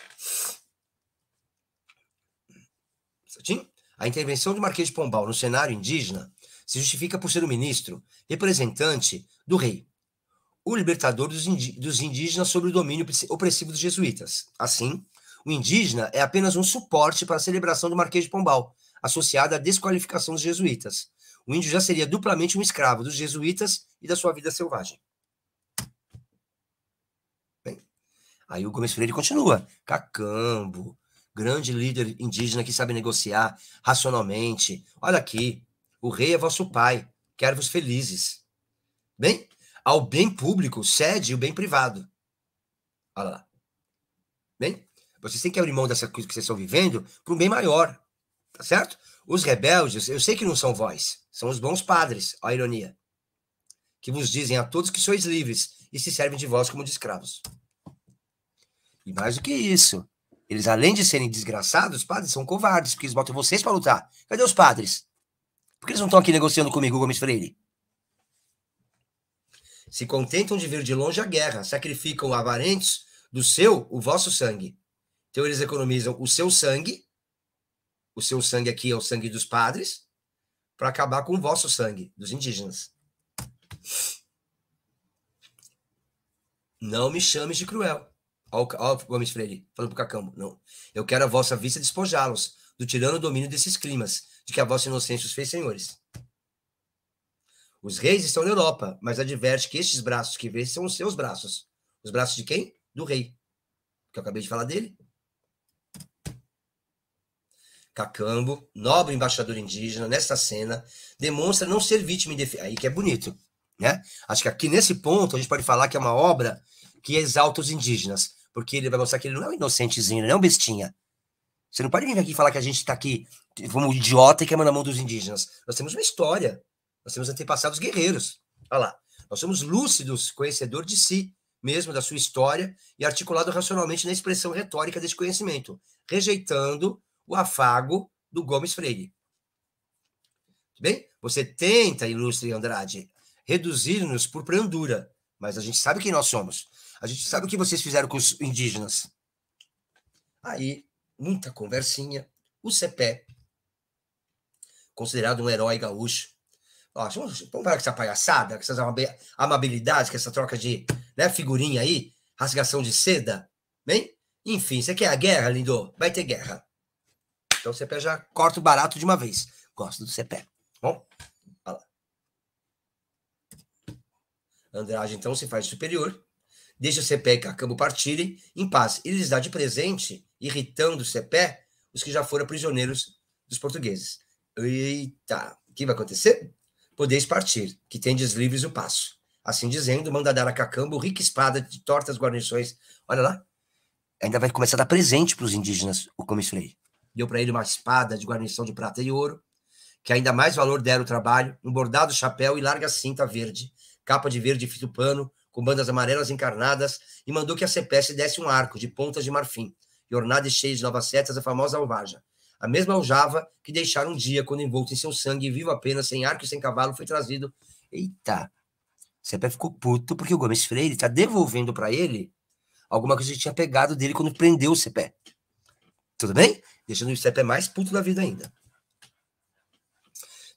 Certinho? A intervenção do Marquês de Pombal no cenário indígena se justifica por ser o ministro, representante do rei, o libertador dos indígenas sob o domínio opressivo dos jesuítas. Assim, o indígena é apenas um suporte para a celebração do Marquês de Pombal, associada à desqualificação dos jesuítas. O índio já seria duplamente um escravo dos jesuítas e da sua vida selvagem. Bem, aí o Gomes Freire continua. Cacambo, grande líder indígena que sabe negociar racionalmente. Olha aqui, o rei é vosso pai, quer-vos felizes. Bem, ao bem público cede o bem privado. Olha lá. Bem, vocês têm que abrir mão dessa coisa que vocês estão vivendo para um bem maior. Tá certo? Os rebeldes, eu sei que não são vós, são os bons padres, a ironia, que vos dizem a todos que sois livres e se servem de vós como de escravos. E mais do que isso, eles, além de serem desgraçados, os padres são covardes, porque eles botam vocês para lutar. Cadê os padres? Por que eles não estão aqui negociando comigo, Gomes Freire? Se contentam de ver de longe a guerra, sacrificam avarentos do seu, o vosso sangue. Então eles economizam o seu sangue aqui é o sangue dos padres, para acabar com o vosso sangue, dos indígenas. Não me chames de cruel. Ó, Gomes Freire, falando pro Cacambo. Não. Eu quero a vossa vista despojá-los do tirano domínio desses climas, de que a vossa inocência os fez senhores. Os reis estão na Europa, mas adverte que estes braços que vê são os seus braços. Os braços de quem? Do rei. Que eu acabei de falar dele. Cacambo, nobre embaixador indígena, nesta cena, demonstra não ser vítima indefesa. Aí que é bonito, né? Acho que aqui nesse ponto a gente pode falar que é uma obra que exalta os indígenas, porque ele vai mostrar que ele não é um inocentezinho, ele não é um bestinha. Você não pode vir aqui e falar que a gente está aqui como um idiota e queimando a mão dos indígenas. Nós temos uma história, nós temos antepassados guerreiros. Olha lá, nós somos lúcidos, conhecedor de si mesmo, da sua história, e articulado racionalmente na expressão retórica desse conhecimento, rejeitando o afago do Gomes Freire. Bem? Você tenta, ilustre Andrade, reduzir-nos por brandura, mas a gente sabe quem nós somos. A gente sabe o que vocês fizeram com os indígenas. Aí, muita conversinha. O Cepé, considerado um herói gaúcho. Ó, vamos parar com essa palhaçada, com essas amabilidades, com essa troca de figurinha aí, rasgação de seda. Bem? Enfim, você quer a guerra, lindo? Vai ter guerra. Então o Cepé já corta o barato de uma vez. Gosto do Cepé. Bom, olha lá. Andrade, então, se faz superior, deixa o Cepé e Cacambo partirem em paz. E lhes dá de presente, irritando o Cepé, os que já foram prisioneiros dos portugueses. Eita, o que vai acontecer? Podeis partir, que tendes livres o passo. Assim dizendo, manda dar a Cacambo rica espada de tortas guarnições. Olha lá. Ainda vai começar a dar presente para os indígenas, o Gomes Freire. Deu para ele uma espada de guarnição de prata e ouro, que ainda mais valor dera o trabalho, um bordado chapéu e larga cinta verde, capa de verde fito pano, com bandas amarelas encarnadas, e mandou que a Cepé desse um arco de pontas de marfim, e ornado e cheio de novas setas, a famosa alvaja. A mesma aljava que deixara um dia, quando envolto em seu sangue, vivo apenas, sem arco e sem cavalo, foi trazido. Eita! Cepé ficou puto, porque o Gomes Freire está devolvendo para ele alguma coisa que tinha pegado dele quando prendeu o Cepé. Tudo bem? Deixando o Cepé mais puto da vida ainda.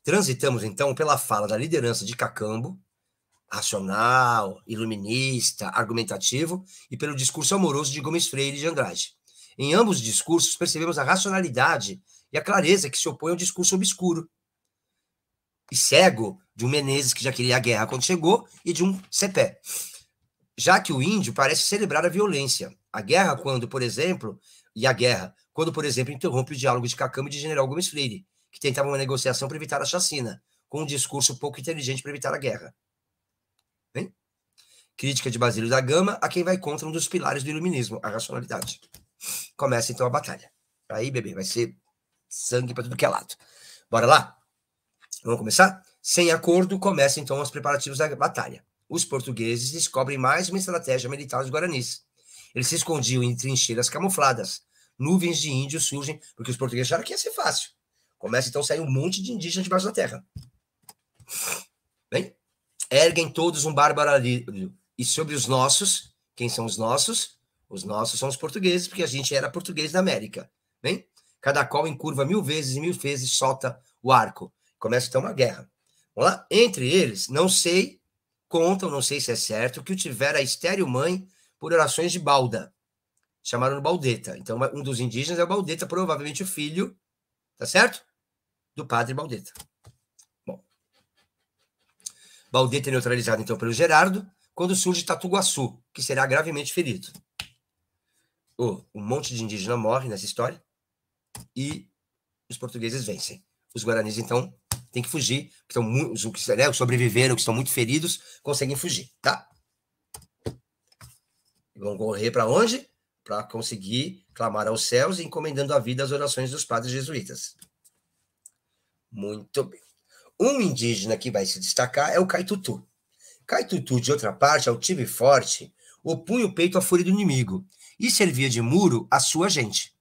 Transitamos, então, pela fala da liderança de Cacambo, racional, iluminista, argumentativo, e pelo discurso amoroso de Gomes Freire e de Andrade. Em ambos os discursos, percebemos a racionalidade e a clareza que se opõe ao discurso obscuro e cego de um Menezes, que já queria a guerra quando chegou, e de um Cepé. Já que o índio parece celebrar a violência. A guerra, quando, por exemplo, interrompe o diálogo de Cacambo e de General Gomes Freire, que tentava uma negociação para evitar a chacina, com um discurso pouco inteligente para evitar a guerra. Bem? Crítica de Basílio da Gama a quem vai contra um dos pilares do iluminismo, a racionalidade. Começa então a batalha. Aí, bebê, vai ser sangue para tudo que é lado. Bora lá? Vamos começar? Sem acordo, começam então os preparativos da batalha. Os portugueses descobrem mais uma estratégia militar dos guaranis. Eles se escondiam em trincheiras camufladas. Nuvens de índios surgem, porque os portugueses acharam que ia ser fácil. Começa então a sair um monte de indígenas debaixo da terra. Bem, erguem todos um bárbaro alívio. E sobre os nossos, quem são os nossos? Os nossos são os portugueses, porque a gente era português da América. Bem, cada qual encurva 1000 vezes e 1000 vezes solta o arco. Começa então uma guerra. Vamos lá? Entre eles, não sei, contam, não sei se é certo, que o tivera a estéril mãe por orações de Balda. Chamaram Baldeta. Então, um dos indígenas é o Baldeta, provavelmente o filho, tá certo? Do padre Baldeta. Bom. Baldeta é neutralizado, então, pelo Gerardo, quando surge Tatu-Guaçu, que será gravemente ferido. Um monte de indígena morre nessa história e os portugueses vencem. Os guaranis, então, têm que fugir, que estão, os sobreviveram, que estão muito feridos, conseguem fugir, tá? E vão correr para onde? Para conseguir clamar aos céus e encomendando a vida às orações dos padres jesuítas. Muito bem. Um indígena que vai se destacar é o Caitutu. Caitutu, de outra parte, altivo e forte, opunha o peito à fúria do inimigo e servia de muro à sua gente.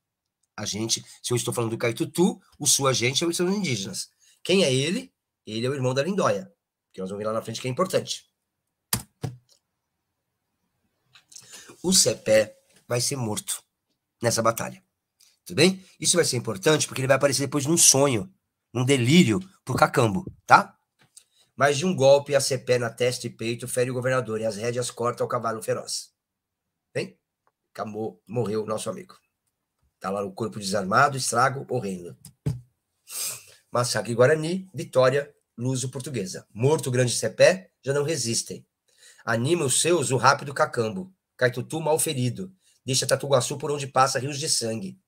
A gente, se eu estou falando do Caitutu, o sua gente são os indígenas. Quem é ele? Ele é o irmão da Lindóia, que nós vamos ver lá na frente que é importante. O Cepé vai ser morto nessa batalha. Tudo bem? Isso vai ser importante porque ele vai aparecer depois num sonho, num delírio pro Cacambo, tá? Mais de um golpe a Cepé na testa e peito fere o governador e as rédeas cortam o cavalo feroz. Bem? Acabou, morreu o nosso amigo. Tá lá o corpo desarmado, estrago horrendo. Massacre Guarani, vitória luso-portuguesa. Morto o grande Cepé, já não resistem. Anima os seus o rápido Cacambo. Caitutu mal ferido. Deixa Tatu-Guaçu por onde passa rios de sangue.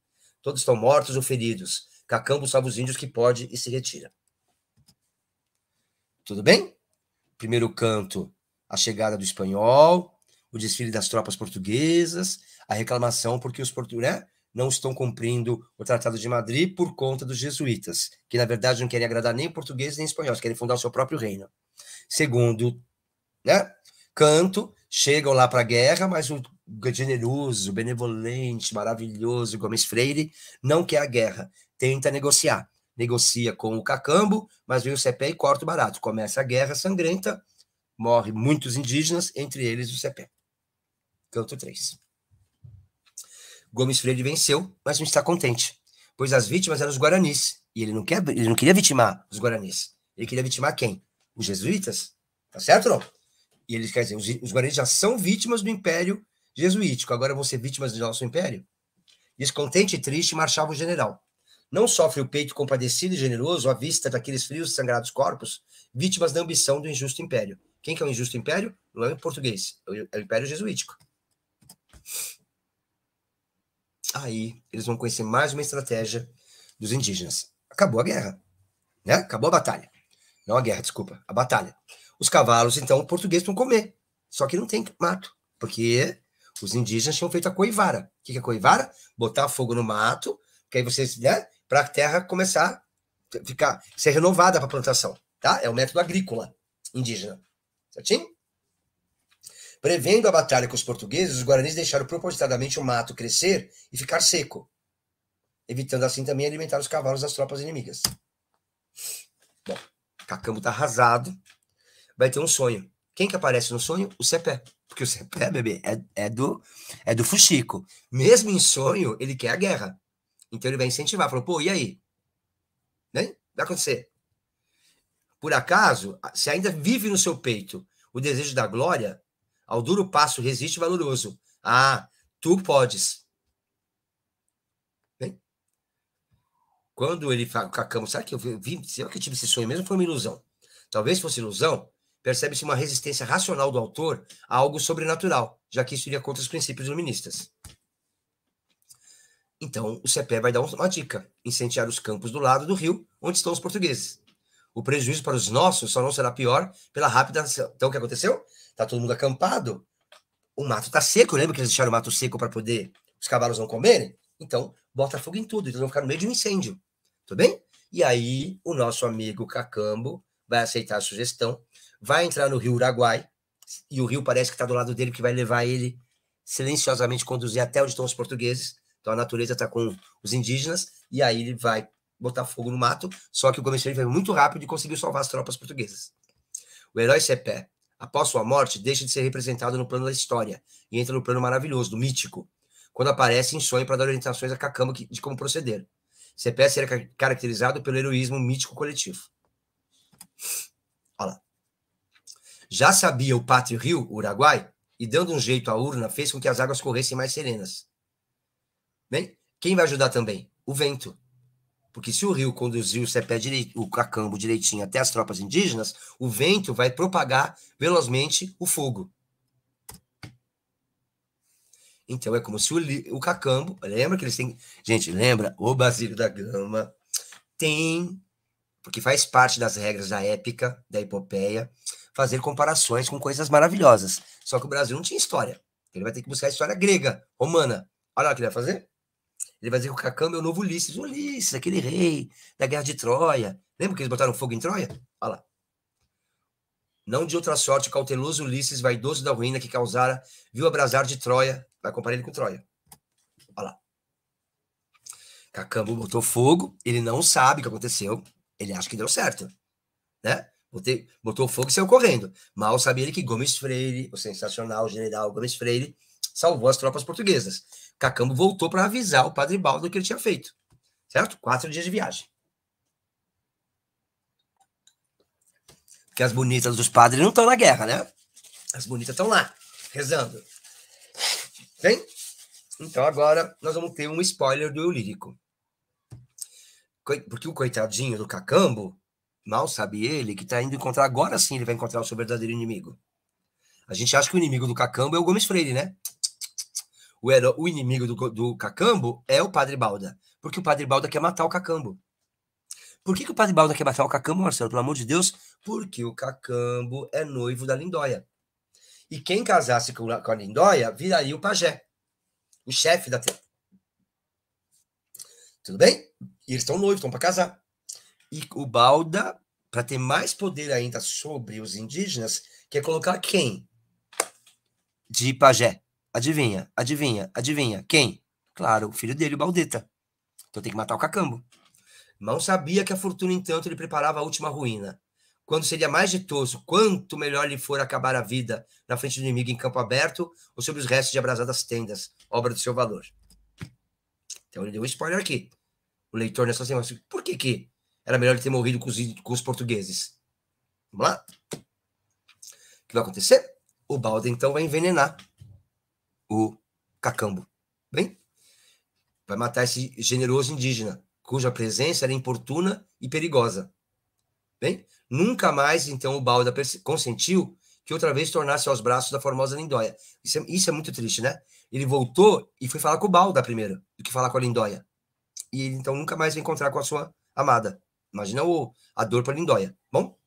Todos estão mortos ou feridos. Cacambo salva os índios que pode e se retira. Tudo bem? Primeiro canto, a chegada do espanhol, o desfile das tropas portuguesas, a reclamação porque os portugueses não estão cumprindo o Tratado de Madrid por conta dos jesuítas, que na verdade não querem agradar nem portugueses nem espanhóis, querem fundar o seu próprio reino. Segundo, canto, chegam lá para a guerra, mas o generoso, benevolente, maravilhoso Gomes Freire não quer a guerra, tenta negociar. Negocia com o Cacambo, mas vem o Cepé e corta o barato. Começa a guerra sangrenta, morre muitos indígenas, entre eles o Cepé. Canto 3. Gomes Freire venceu, mas não está contente, pois as vítimas eram os guaranis, e ele não queria vitimar os guaranis. Ele queria vitimar quem? Os jesuítas? Tá certo ou não? E eles, quer dizer, os guaranis já são vítimas do Império Jesuítico, agora vão ser vítimas do nosso Império? Descontente e triste, marchava o general. Não sofre o peito compadecido e generoso à vista daqueles frios e sangrados corpos, vítimas da ambição do injusto império. Quem que é o injusto império? Não é o português, é o império jesuítico. Aí, eles vão conhecer mais uma estratégia dos indígenas. Acabou a guerra, né? Acabou a batalha. Não a guerra, desculpa, a batalha. Os cavalos, então, portugueses vão comer. Só que não tem mato, porque os indígenas tinham feito a coivara. O que é a coivara? Botar fogo no mato, que aí vocês, né? Para a terra começar a ser renovada para a plantação, tá? É o método agrícola indígena, certinho? Prevendo a batalha com os portugueses, os guaranis deixaram propositadamente o mato crescer e ficar seco, evitando assim também alimentar os cavalos das tropas inimigas. Bom, Cacambo tá arrasado, vai ter um sonho. Quem que aparece no sonho? O Cepé, porque o Cepé, bebê, é do fuxico. Mesmo em sonho, ele quer a guerra. Então ele vai incentivar, falou, pô, e aí? Né? Vai acontecer. Por acaso, se ainda vive no seu peito o desejo da glória, ao duro passo resiste valoroso. Ah, tu podes. Bem? Quando ele fala, o Cacambo, sabe que eu vi, será que eu tive esse sonho mesmo? Foi uma ilusão. Talvez fosse ilusão, percebe-se uma resistência racional do autor a algo sobrenatural, já que isso iria contra os princípios iluministas. Então, o Cepé vai dar uma dica: incendiar os campos do lado do rio, onde estão os portugueses. O prejuízo para os nossos só não será pior pela rápida ação. Então, o que aconteceu? Tá todo mundo acampado, o mato tá seco, lembra que eles deixaram o mato seco para poder os cavalos não comerem? Então, bota fogo em tudo, então vão ficar no meio de um incêndio. Tudo bem? E aí, o nosso amigo Cacambo vai aceitar a sugestão, vai entrar no rio Uruguai, e o rio parece que está do lado dele, que vai levar ele silenciosamente conduzir até onde estão os portugueses. Então a natureza está com os indígenas, e aí ele vai botar fogo no mato, só que o Gomes Freire foi muito rápido e conseguiu salvar as tropas portuguesas. O herói Cepé, após sua morte, deixa de ser representado no plano da história e entra no plano maravilhoso, do mítico, quando aparece em sonho para dar orientações a Cacambo de como proceder. Cepé será caracterizado pelo heroísmo mítico coletivo. Olha lá. Já sabia o pátrio rio, Uruguai, e dando um jeito à urna, fez com que as águas corressem mais serenas. Bem, quem vai ajudar também? O vento. Porque se o rio conduziu o Cacambo direitinho até as tropas indígenas, o vento vai propagar velozmente o fogo. Então é como se o Cacambo, lembra que eles têm... Gente, lembra? O Basílio da Gama tem, porque faz parte das regras da épica, da epopeia, fazer comparações com coisas maravilhosas. Só que o Brasil não tinha história. Ele vai ter que buscar a história grega, romana. Olha lá o que ele vai fazer. Ele vai dizer que o Cacambo é o novo Ulisses. Ulisses, aquele rei da Guerra de Troia. Lembra que eles botaram fogo em Troia? Olha lá. Não de outra sorte, o cauteloso Ulisses, vaidoso da ruína que causara, viu abrasar de Troia. Vai comparar ele com Troia. Olha lá. Cacambo botou fogo, ele não sabe o que aconteceu. Ele acha que deu certo, né? Botou fogo e saiu correndo. Mal sabia ele que Gomes Freire, o sensacional general Gomes Freire, salvou as tropas portuguesas. Cacambo voltou para avisar o padre Baldo do que ele tinha feito. Certo? 4 dias de viagem. Porque as bonitas dos padres não estão na guerra, né? As bonitas estão lá, rezando. Bem? Então agora nós vamos ter um spoiler do eu lírico. Porque o coitadinho do Cacambo, mal sabe ele que está indo encontrar, agora sim ele vai encontrar o seu verdadeiro inimigo. A gente acha que o inimigo do Cacambo é o Gomes Freire, né? O inimigo do Cacambo é o Padre Balda, porque o Padre Balda quer matar o Cacambo. Por que o Padre Balda quer matar o Cacambo, Marcelo? Pelo amor de Deus, porque o Cacambo é noivo da Lindóia. E quem casasse com a Lindóia viraria o pajé, o chefe da tribo. Tudo bem? E eles estão noivos, estão para casar. E o Balda, para ter mais poder ainda sobre os indígenas, quer colocar quem? De pajé. Adivinha, adivinha, adivinha. Quem? Claro, o filho dele, o Baldeta. Então tem que matar o Cacambo. Mal sabia que a fortuna, entanto, lhe preparava a última ruína. Quando seria mais ditoso, quanto melhor lhe for acabar a vida na frente do inimigo em campo aberto ou sobre os restos de abrasadas tendas, obra do seu valor. Então ele deu um spoiler aqui. O leitor nessa semana, por que era melhor ele ter morrido com os portugueses? Vamos lá? O que vai acontecer? O Balda, então, vai envenenar o Cacambo. Bem? Vai matar esse generoso indígena, cuja presença era importuna e perigosa. Bem? Nunca mais, então, o Balda consentiu que outra vez tornasse aos braços da formosa Lindóia. Isso é muito triste, né? Ele voltou e foi falar com o Balda primeiro, do que falar com a Lindóia. E ele, então, nunca mais vai encontrar com a sua amada. Imagina a dor para a Lindóia. Bom?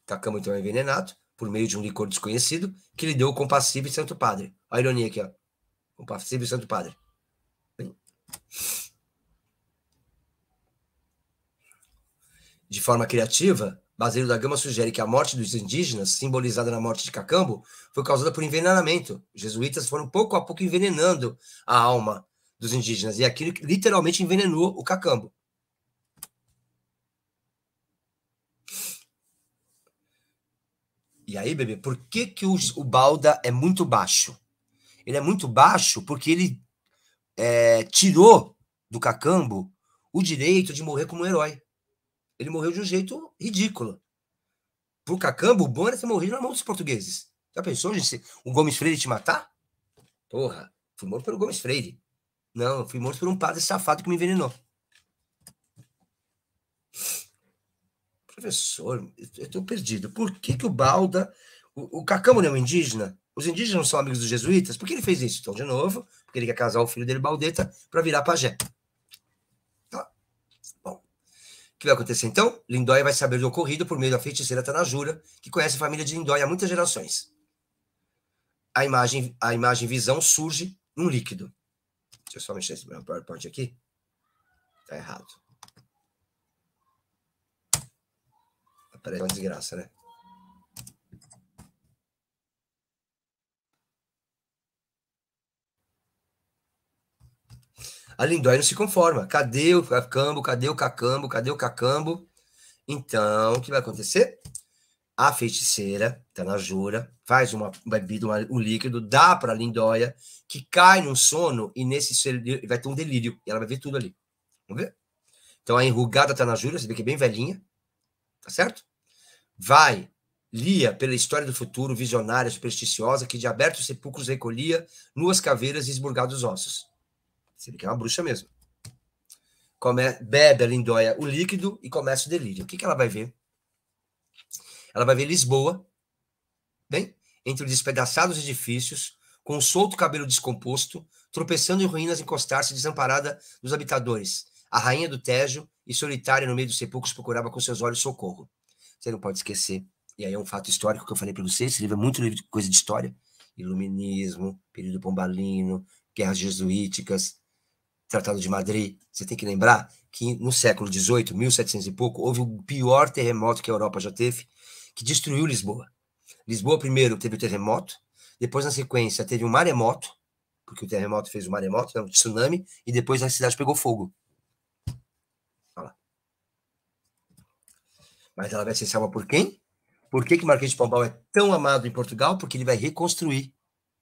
Cacambo, então, é envenenado por meio de um licor desconhecido que lhe deu o compassivo e santo padre. Olha a ironia aqui, ó. Compassivo e santo padre. Bem. De forma criativa, Basílio da Gama sugere que a morte dos indígenas, simbolizada na morte de Cacambo, foi causada por envenenamento. Os jesuítas foram pouco a pouco envenenando a alma dos indígenas, e aquilo literalmente envenenou o Cacambo. E aí, bebê, por que o Balda é muito baixo? Ele é muito baixo porque ele tirou do Cacambo o direito de morrer como um herói. Ele morreu de um jeito ridículo. Pro Cacambo, o bom era ter morrido na mão dos portugueses. Já pensou, gente, o Gomes Freire te matar? Porra, fui morto pelo Gomes Freire. Não, fui morto por um padre safado que me envenenou. Professor, eu tô perdido. Por que o Balda... O Cacambo não é um indígena? Os indígenas não são amigos dos jesuítas? Por que ele fez isso? Então, de novo, porque ele quer casar o filho dele, Baldeta, para virar pajé. Tá? Bom. que vai acontecer então? Lindóia vai saber do ocorrido por meio da feiticeira Tanajura, que conhece a família de Lindóia há muitas gerações. A imagem visão surge num líquido. Deixa eu só mexer esse meu PowerPoint aqui. Tá errado. Peraí, é uma desgraça, né? A Lindóia não se conforma. Cadê o cacambo? Cadê o cacambo? Cadê o cacambo? Então, o que vai acontecer? A feiticeira, Tanajura, faz uma bebida, um líquido, dá para a Lindóia, que cai num sono e nesse vai ter um delírio. E ela vai ver tudo ali. Vamos ver? Então, a enrugada Tanajura, você vê que é bem velhinha, tá certo? Lia pela história do futuro, visionária, supersticiosa, que de abertos sepulcros recolhia nuas caveiras e esburgados ossos. Você vê que é uma bruxa mesmo. Bebe a Lindóia o líquido e começa o delírio. O que ela vai ver? Ela vai ver Lisboa, bem, entre os despedaçados edifícios, com o solto cabelo descomposto, tropeçando em ruínas, encostar-se desamparada dos habitadores. A rainha do Tejo, e solitária no meio dos sepulcros, procurava com seus olhos socorro. Você não pode esquecer. E aí é um fato histórico que eu falei para vocês. Esse livro é muito coisa de história. Iluminismo, período pombalino, guerras jesuíticas, Tratado de Madrid. Você tem que lembrar que no século XVIII, 1700 e pouco, houve o pior terremoto que a Europa já teve, que destruiu Lisboa. Lisboa primeiro teve o terremoto, depois na sequência teve um maremoto, porque o terremoto fez o maremoto, um tsunami, e depois a cidade pegou fogo. Olha lá. Mas ela vai ser salva por quem? Por que Marquês de Pombal é tão amado em Portugal? Porque ele vai reconstruir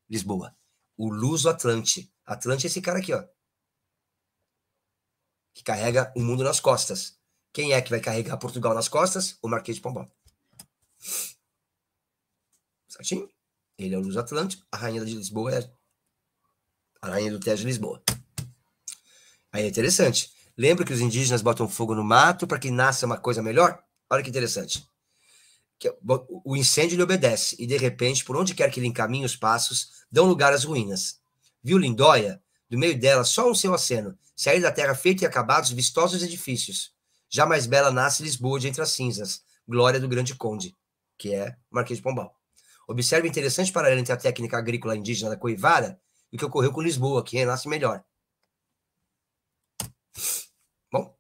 Lisboa. O Luso Atlante. Atlante é esse cara aqui, ó, que carrega o mundo nas costas. Quem é que vai carregar Portugal nas costas? O Marquês de Pombal. Certinho? Ele é o Luso Atlântico, a rainha de Lisboa é a rainha do Tejo de Lisboa. Aí é interessante. Lembra que os indígenas botam fogo no mato para que nasça uma coisa melhor? Olha que interessante. O incêndio lhe obedece, e de repente, por onde quer que ele encaminhe os passos, dão lugar às ruínas. Viu Lindóia? Do meio dela, só um seu aceno, sair da terra feita e acabados vistosos edifícios. Já mais bela nasce Lisboa de entre as cinzas, glória do grande conde, que é Marquês de Pombal. Observe o interessante paralelo entre a técnica agrícola indígena da Coivara e o que ocorreu com Lisboa, que renasce melhor. Bom,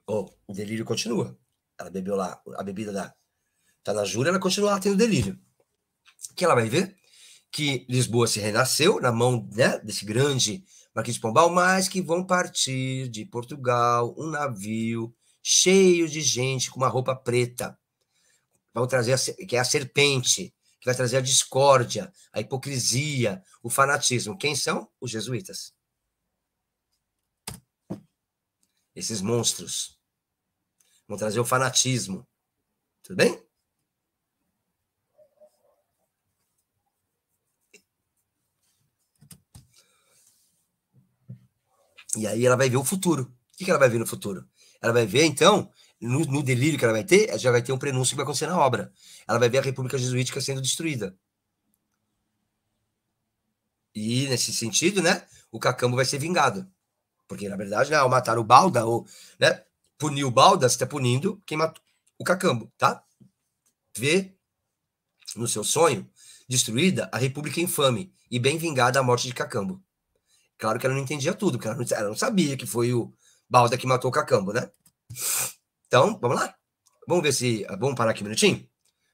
o delírio continua. Ela bebeu lá a bebida da Tanajura, ela continua lá tendo delírio. O que ela vai ver? Que Lisboa se renasceu na mão, né, desse grande Marquês de Pombal, mas que vão partir de Portugal um navio cheio de gente com uma roupa preta. Vão trazer, que é a serpente, que vai trazer a discórdia, a hipocrisia, o fanatismo. Quem são? Os jesuítas. Esses monstros vão trazer o fanatismo. Tudo bem? E aí ela vai ver o futuro. O que ela vai ver no futuro? Ela vai ver, então, no delírio que ela vai ter, já vai ter um prenúncio que vai acontecer na obra. Ela vai ver a República Jesuítica sendo destruída. E, nesse sentido, né, o Cacambo vai ser vingado. Porque, na verdade, né, ao matar o Balda, ou né, punir o Balda, você está punindo quem matou o Cacambo, tá? Vê no seu sonho destruída a República infame e bem vingada a morte de Cacambo. Claro que ela não entendia tudo, porque ela não sabia que foi o Balda que matou o Cacambo, né? Então, vamos lá? Vamos ver se... Vamos parar aqui um minutinho?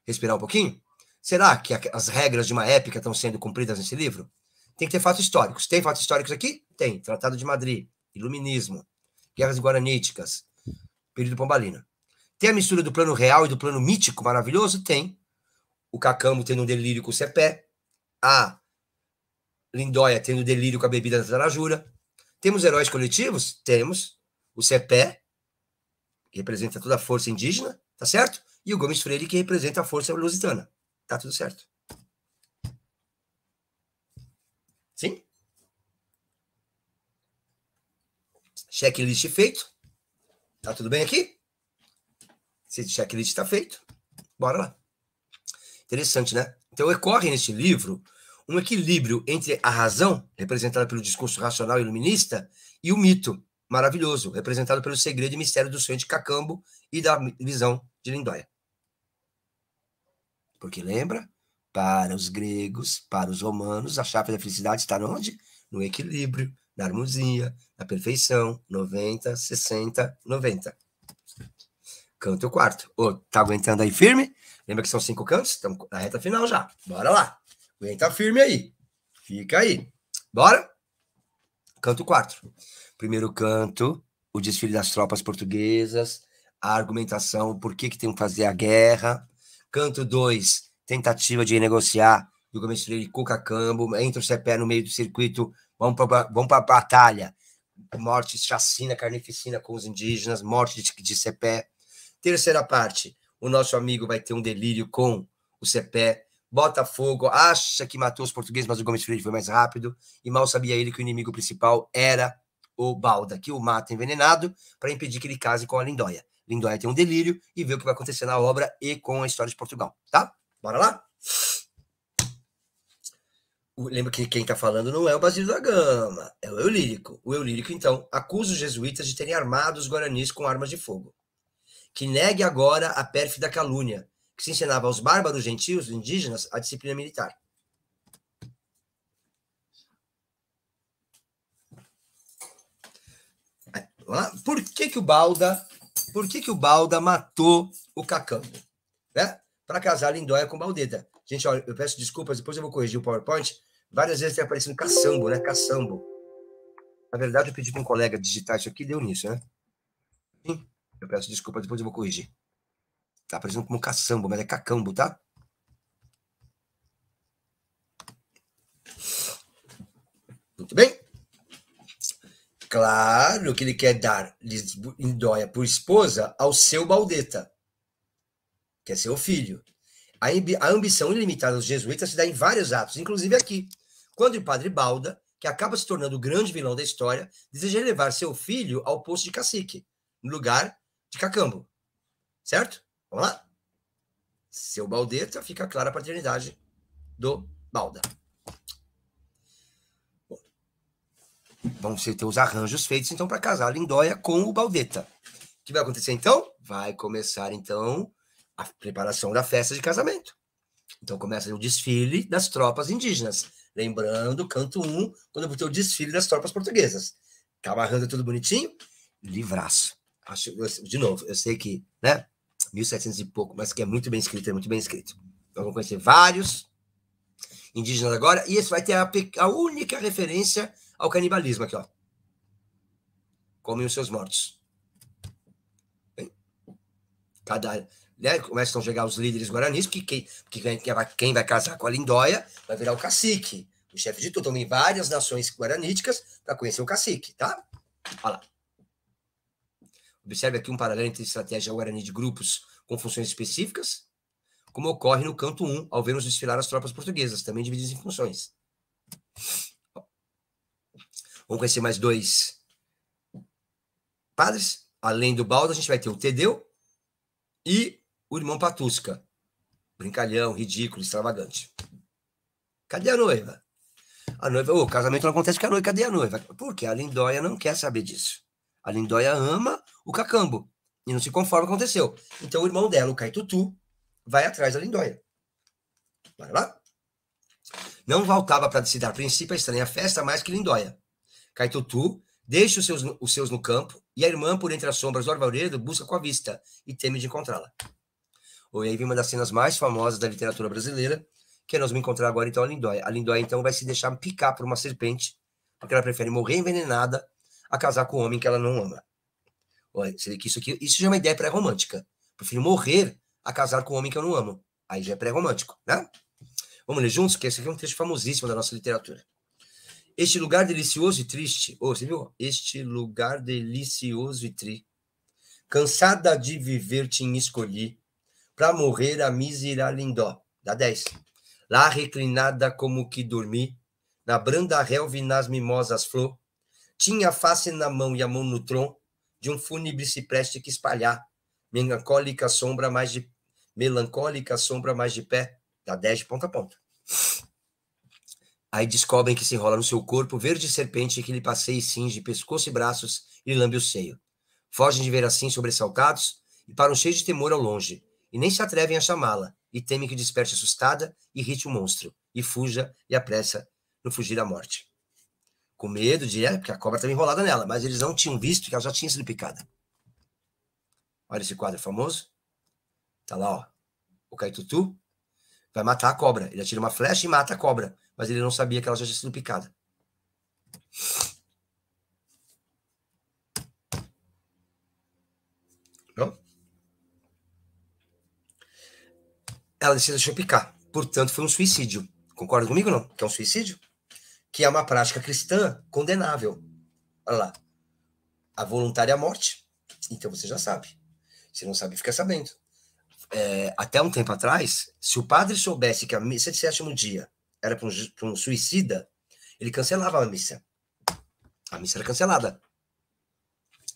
Respirar um pouquinho? Será que as regras de uma época estão sendo cumpridas nesse livro? Tem que ter fatos históricos. Tem fatos históricos aqui? Tem. Tratado de Madrid, Iluminismo, Guerras Guaraníticas, período pombalino. Tem a mistura do plano real e do plano mítico maravilhoso? Tem. O Cacambo tendo um delírio com o Cepé. A Lindóia tendo delírio com a bebida da Tanajura. Temos heróis coletivos? Temos. O Cepé, que representa toda a força indígena, tá certo? E o Gomes Freire, que representa a força lusitana. Tá tudo certo. Sim? Checklist feito. Tá tudo bem aqui? Se checklist está feito, bora lá. Interessante, né? Então, ocorre neste livro um equilíbrio entre a razão, representada pelo discurso racional e iluminista, e o mito, maravilhoso, representado pelo segredo e mistério do sonho de Cacambo e da visão de Lindóia. Porque lembra? Para os gregos, para os romanos, a chave da felicidade está onde? No equilíbrio, na harmonia, na perfeição, 90, 60, 90. Canto quarto. Ô, tá aguentando aí firme? Lembra que são 5 cantos? Estamos na reta final já. Bora lá. Aguenta firme aí. Fica aí. Bora? Canto quarto. Primeiro canto, o desfile das tropas portuguesas, a argumentação, por que tem que fazer a guerra. Canto 2, tentativa de negociar do Gomes-Freire com Cacambo, entra o CPE no meio do circuito, vamos para a batalha. Morte, chacina, carnificina com os indígenas, morte de CPE. Terceira parte, o nosso amigo vai ter um delírio com o CPE, Botafogo acha que matou os portugueses, mas o Gomes Freire foi mais rápido, e mal sabia ele que o inimigo principal era o Balda, que o mata envenenado para impedir que ele case com a Lindóia. Lindóia tem um delírio e vê o que vai acontecer na obra e com a história de Portugal, tá? Bora lá? Lembra que quem está falando não é o Basílio da Gama, é o Eulírico. O Eulírico, então, acusa os jesuítas de terem armado os guaranis com armas de fogo. Que negue agora a pérfida calúnia, que se ensinava aos bárbaros gentios indígenas a disciplina militar. Por que o Balda matou o Cacambo? Né? Para casar Lindóia com Baldeta. Gente, olha, eu peço desculpas, depois eu vou corrigir o PowerPoint. Várias vezes tem aparecido caçambo, né? Caçambo. Na verdade, eu pedi para um colega digitar isso aqui e deu nisso, né? Sim. Eu peço desculpas, depois eu vou corrigir. Tá aparecendo como caçambo, mas é cacambo, tá? Muito bem. Claro que ele quer dar Lindóia por esposa ao seu Baldeta, que é seu filho. A ambição ilimitada dos jesuítas se dá em vários atos, inclusive aqui, quando o padre Balda, que acaba se tornando o grande vilão da história, deseja levar seu filho ao posto de cacique, no lugar de Cacambo. Certo? Vamos lá? Seu Baldeta, fica clara a paternidade do Balda. Vão ter os arranjos feitos, então, para casar a Lindóia com o Baldeta. O que vai acontecer, então? Vai começar, então, a preparação da festa de casamento. Então, começa o desfile das tropas indígenas. Lembrando, canto 1, quando eu botei o desfile das tropas portuguesas. Tá amarrando tudo bonitinho? Livraço. De novo, eu sei que, né, 1700 e pouco, mas que é muito bem escrito, é muito bem escrito. Então, vamos conhecer vários indígenas agora, e esse vai ter a única referência ao canibalismo aqui, ó. Comem os seus mortos. Bem, começam a chegar os líderes guaranis, que quem vai casar com a Lindóia vai virar o cacique, o chefe de tudo. Então, tem várias nações guaraníticas para conhecer o cacique, tá? Olha lá. Observe aqui um paralelo entre estratégia guarani de grupos com funções específicas, como ocorre no canto 1, ao vermos desfilar as tropas portuguesas, também divididas em funções. Vamos conhecer mais 2 padres. Além do Balda, a gente vai ter o Tedeu e o irmão Patusca. Brincalhão, ridículo, extravagante. Cadê a noiva? A noiva, o casamento não acontece com a noiva, cadê a noiva? Porque a Lindóia não quer saber disso. A Lindóia ama o Cacambo e não se conforma com o que aconteceu. Então o irmão dela, o Caitutu, vai atrás da Lindóia. Vai lá. Não voltava para se dar princípio a estranha festa mais que Lindóia. Caitutu deixa os seus no campo e a irmã, por entre as sombras do arvoredo, busca com a vista e teme de encontrá-la. E aí vem uma das cenas mais famosas da literatura brasileira, que nós vamos encontrar agora, então, a Lindóia. A Lindóia, então, vai se deixar picar por uma serpente, porque ela prefere morrer envenenada a casar com um homem que ela não ama. Olha, isso já é uma ideia pré-romântica. Prefiro morrer a casar com um homem que eu não amo. Aí já é pré-romântico, né? Vamos ler juntos, que esse aqui é um texto famosíssimo da nossa literatura. Este lugar delicioso e triste, você viu? Este lugar delicioso e triste. Cansada de viver, te escolhi, pra morrer a mísera Lindó. Dá 10. Lá reclinada como que dormi, na branda relva e nas mimosas flor, tinha a face na mão e a mão no tronco, de um fúnebre cipreste que espalhar, melancólica sombra mais de pé. Dá 10 de ponta a ponta. Aí descobrem que se enrola no seu corpo verde serpente que lhe passeia e cinge pescoço e braços e lhe lambe o seio. Fogem de ver assim sobressaltados e param cheios de temor ao longe, e nem se atrevem a chamá-la, e temem que desperte assustada e irrite o monstro, e fuja e apressa no fugir à morte. Com medo de, porque a cobra estava enrolada nela, mas eles não tinham visto que ela já tinha sido picada. Olha esse quadro famoso. Tá lá, ó. O Caitutu vai matar a cobra. Ele atira uma flecha e mata a cobra, mas ele não sabia que ela já tinha sido picada. Não? Ela se deixou picar. Portanto, foi um suicídio. Concorda comigo ou não? Que é um suicídio? Que é uma prática cristã condenável. Olha lá. A voluntária morte. Então você já sabe. Se não sabe, fica sabendo. Até um tempo atrás, se o padre soubesse que a missa de sétimo dia era para um suicida, ele cancelava a missa. A missa era cancelada.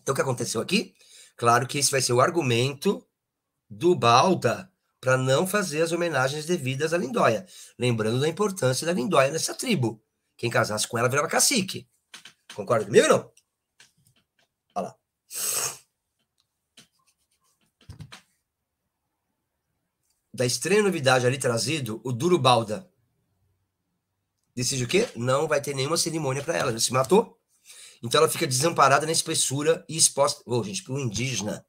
Então, o que aconteceu aqui? Claro que esse vai ser o argumento do Balda para não fazer as homenagens devidas à Lindóia. Lembrando da importância da Lindóia nessa tribo. Quem casasse com ela virava cacique. Concorda comigo ou não? Olha lá. Da estranha novidade ali trazido, o duro Balda decide o quê? Não vai ter nenhuma cerimônia para ela. Ele se matou. Então ela fica desamparada na espessura e exposta. Gente, para um indígena,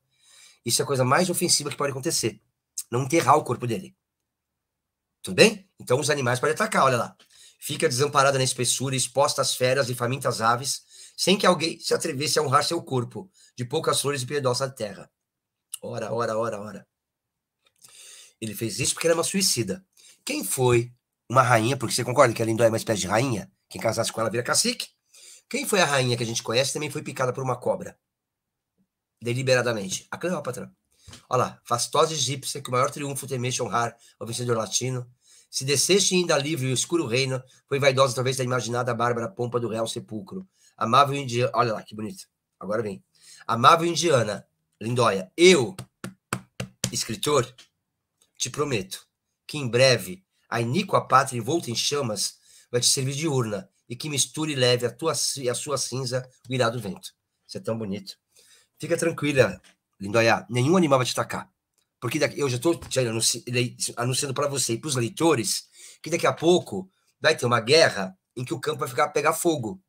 isso é a coisa mais ofensiva que pode acontecer. Não enterrar o corpo dele. Tudo bem? Então os animais podem atacar, olha lá. Fica desamparada na espessura, exposta às feras e famintas aves, sem que alguém se atrevesse a honrar seu corpo, de poucas flores e piedosa terra. Ora, ora, ora, ora. Ele fez isso porque era uma suicida. Quem foi uma rainha, porque você concorda que a Lindóia é uma espécie de rainha? Quem casasse com ela vira cacique. Quem foi a rainha que a gente conhece também foi picada por uma cobra. Deliberadamente. A Cleópatra. Olha lá, fastosa egípcia, que o maior triunfo temeste honrar ao vencedor latino. Se desceste ainda livre o escuro reino, foi vaidosa talvez da imaginada bárbara pompa do real sepulcro. Amável indiana, olha lá que bonito. Agora vem. Amável indiana, Lindóia, eu, escritor, te prometo que em breve a iníqua pátria envolta em chamas vai te servir de urna e que misture e leve a sua cinza o irado vento. Isso é tão bonito. Fica tranquila, Lindóia, nenhum animal vai te atacar. Porque eu já estou anunciando para você e para os leitores que daqui a pouco vai ter uma guerra em que o campo vai pegar fogo.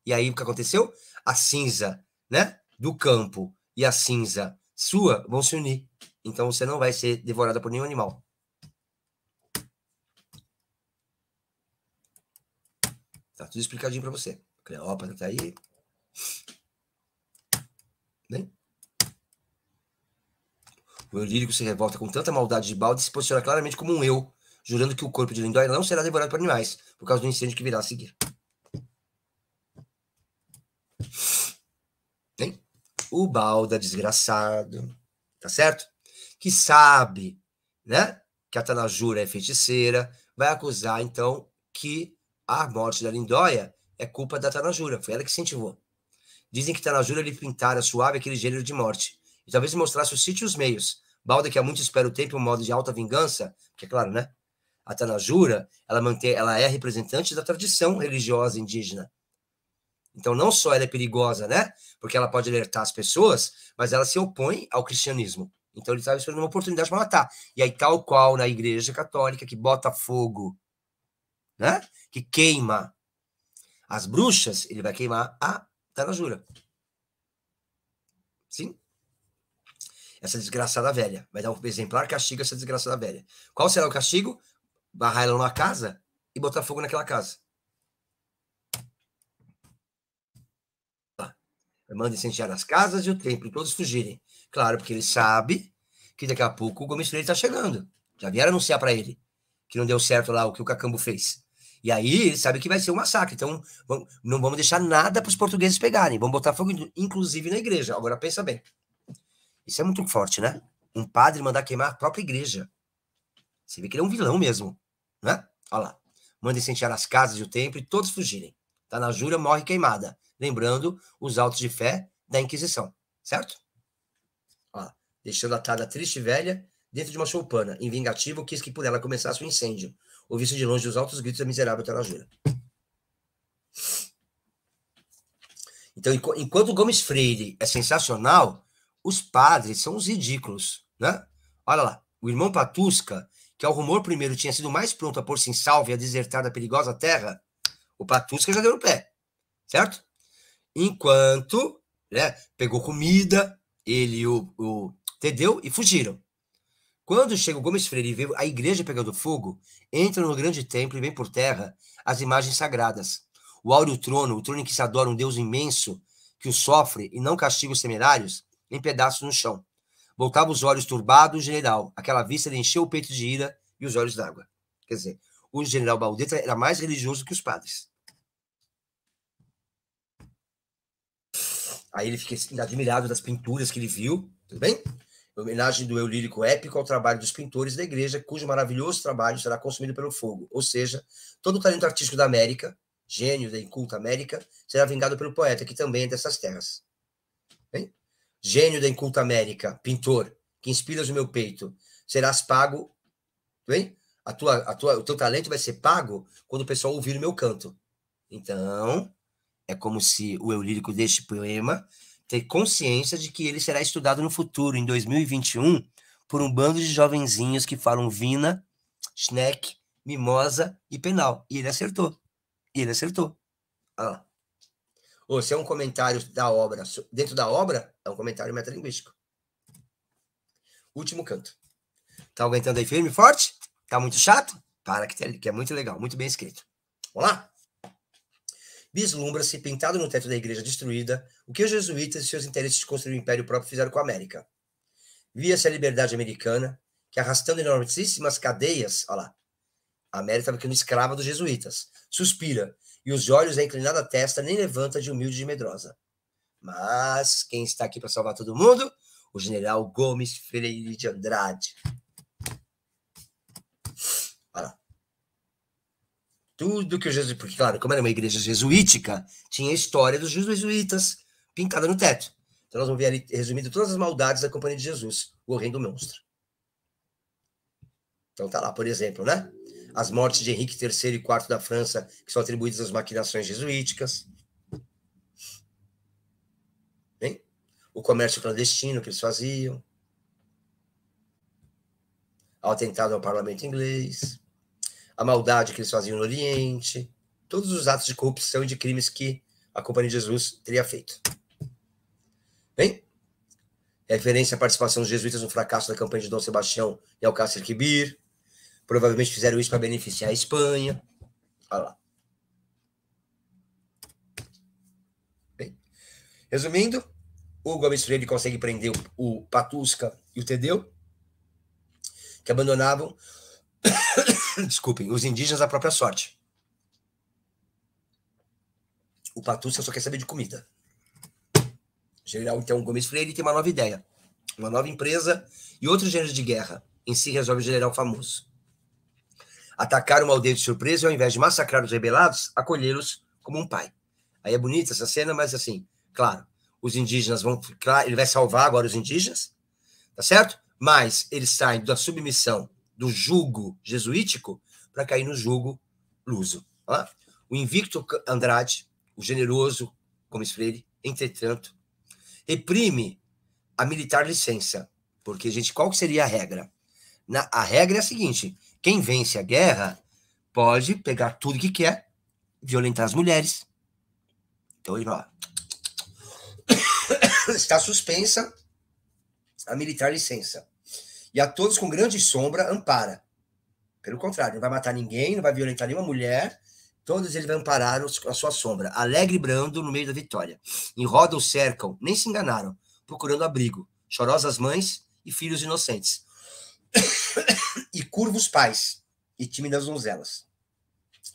E aí o que aconteceu? A cinza, né, do campo e a cinza sua vão se unir. Então você não vai ser devorada por nenhum animal. Tá tudo explicadinho para você. Cleópatra tá aí. Bem? O eu lírico se revolta com tanta maldade de balde e se posiciona claramente como um eu, jurando que o corpo de Lindóia não será devorado por animais, por causa do incêndio que virá a seguir. Hein? O Balda desgraçado, tá certo? Que sabe, né, que a Tanajura é feiticeira, vai acusar, então, que a morte da Lindóia é culpa da Tanajura, foi ela que incentivou. Dizem que Tanajura lhe pintara suave aquele gênero de morte, e talvez mostrasse o sítio e os meios. Balda, que há muito espera o tempo e um modo de alta vingança, que é claro, né? A Tanajura, ela é representante da tradição religiosa indígena. Então, não só ela é perigosa, né? Porque ela pode alertar as pessoas, mas ela se opõe ao cristianismo. Então, ele estava esperando uma oportunidade para matar. E aí, tal qual na Igreja Católica, que bota fogo, né? Que queima as bruxas, ele vai queimar a Tanajura. Sim? Essa desgraçada velha. Vai dar um exemplar castigo a essa desgraçada velha. Qual será o castigo? Barrar ela numa casa e botar fogo naquela casa. Manda incendiar as casas e o templo e todos fugirem. Claro, porque ele sabe que daqui a pouco o Gomes Freire está chegando. Já vieram anunciar para ele que não deu certo lá o que o Cacambo fez. E aí ele sabe que vai ser um massacre. Então não vamos deixar nada para os portugueses pegarem. Vamos botar fogo, inclusive, na igreja. Agora pensa bem. Isso é muito forte, né? Um padre mandar queimar a própria igreja. Você vê que ele é um vilão mesmo, né? Olha lá. Manda incendiar as casas e o templo e todos fugirem. Tanajura morre queimada. Lembrando os autos de fé da Inquisição, certo? Ó, deixando atada a triste velha dentro de uma choupana, em vingativo, quis que por ela começasse o incêndio. Ouvisse de longe os altos gritos da miserável Tanajura. Então, enquanto o Gomes Freire é sensacional, os padres são os ridículos, né? Olha lá, o irmão Patusca, que ao rumor primeiro tinha sido mais pronto a pôr-se em salvo e a desertar da perigosa terra, o Patusca já deu no pé, certo? Enquanto, né, pegou comida, ele e o Tedeu, e fugiram. Quando chega o Gomes Freire e vê a igreja pegando fogo, entra no grande templo e vem por terra as imagens sagradas. O áureo trono, o trono em que se adora um Deus imenso, que o sofre e não castiga os temerários, em pedaços no chão. Voltava os olhos turbado o general. Aquela vista lhe encheu o peito de ira e os olhos d'água. Quer dizer, o general Baudeta era mais religioso que os padres. Aí ele fica admirado das pinturas que ele viu, tudo bem? Homenagem do eu lírico épico ao trabalho dos pintores da igreja, cujo maravilhoso trabalho será consumido pelo fogo. Ou seja, todo o talento artístico da América, gênio da inculta América, será vingado pelo poeta, que também é dessas terras. Bem? Gênio da inculta América, pintor, que inspiras o meu peito, serás pago, bem? O teu talento vai ser pago quando o pessoal ouvir o meu canto. Então, é como se o eu lírico deste poema ter consciência de que ele será estudado no futuro, em 2021, por um bando de jovenzinhos que falam Vina, Schneck, Mimosa e Penal. E ele acertou. E ele acertou. Olha lá. Ou se é um comentário da obra, dentro da obra, é um comentário metalinguístico. Último canto. Tá aguentando aí firme e forte? Tá muito chato? Para que é muito legal, muito bem escrito. Vamos lá? Vislumbra-se, pintado no teto da igreja destruída, o que os jesuítas e seus interesses de construir um império próprio fizeram com a América. Via-se a liberdade americana, que arrastando enormíssimas cadeias, olha lá, a América estava ficando escrava dos jesuítas, suspira, e os olhos a inclinada testa nem levanta de humilde e medrosa. Mas quem está aqui para salvar todo mundo? O general Gomes Freire de Andrade. Olha lá. Tudo que o jesuíta, porque claro, como era uma igreja jesuítica, tinha a história dos jesuítas pintada no teto. Então nós vamos ver ali resumido todas as maldades da Companhia de Jesus, o horrendo monstro. Então tá lá, por exemplo, né? As mortes de Henrique III e IV da França, que são atribuídas às maquinações jesuíticas. Bem? O comércio clandestino que eles faziam. O atentado ao parlamento inglês. A maldade que eles faziam no Oriente. Todos os atos de corrupção e de crimes que a Companhia de Jesus teria feito. Bem? Referência à participação dos jesuítas no fracasso da campanha de Dom Sebastião e Alcácer Quibir. Provavelmente fizeram isso para beneficiar a Espanha. Olha lá. Bem, resumindo, o Gomes Freire consegue prender o Patusca e o Tedeu, que abandonavam, desculpem, os indígenas à própria sorte. O Patusca só quer saber de comida. O general, então, Gomes Freire tem uma nova ideia, uma nova empresa e outro gênero de guerra. Em si resolve o general famoso. Atacar uma aldeia de surpresa e, ao invés de massacrar os rebelados, acolhê-los como um pai. Aí é bonita essa cena, mas assim, claro, os indígenas vão... Claro, ele vai salvar agora os indígenas, tá certo? Mas eles saem da submissão do jugo jesuítico para cair no jugo luso. Tá? O invicto Andrade, o generoso Gomes Freire, entretanto, reprime a militar licença. Porque, gente, qual seria a regra? A regra é a seguinte: quem vence a guerra pode pegar tudo que quer, violentar as mulheres. Então, ele ó, está suspensa a militar licença. E a todos com grande sombra ampara. Pelo contrário, não vai matar ninguém, não vai violentar nenhuma mulher. Todos eles vão amparar a sua sombra. Alegre e brando no meio da vitória. Em roda o cercam, nem se enganaram, procurando abrigo. Chorosas mães e filhos inocentes. E curvos pais e tímidas donzelas.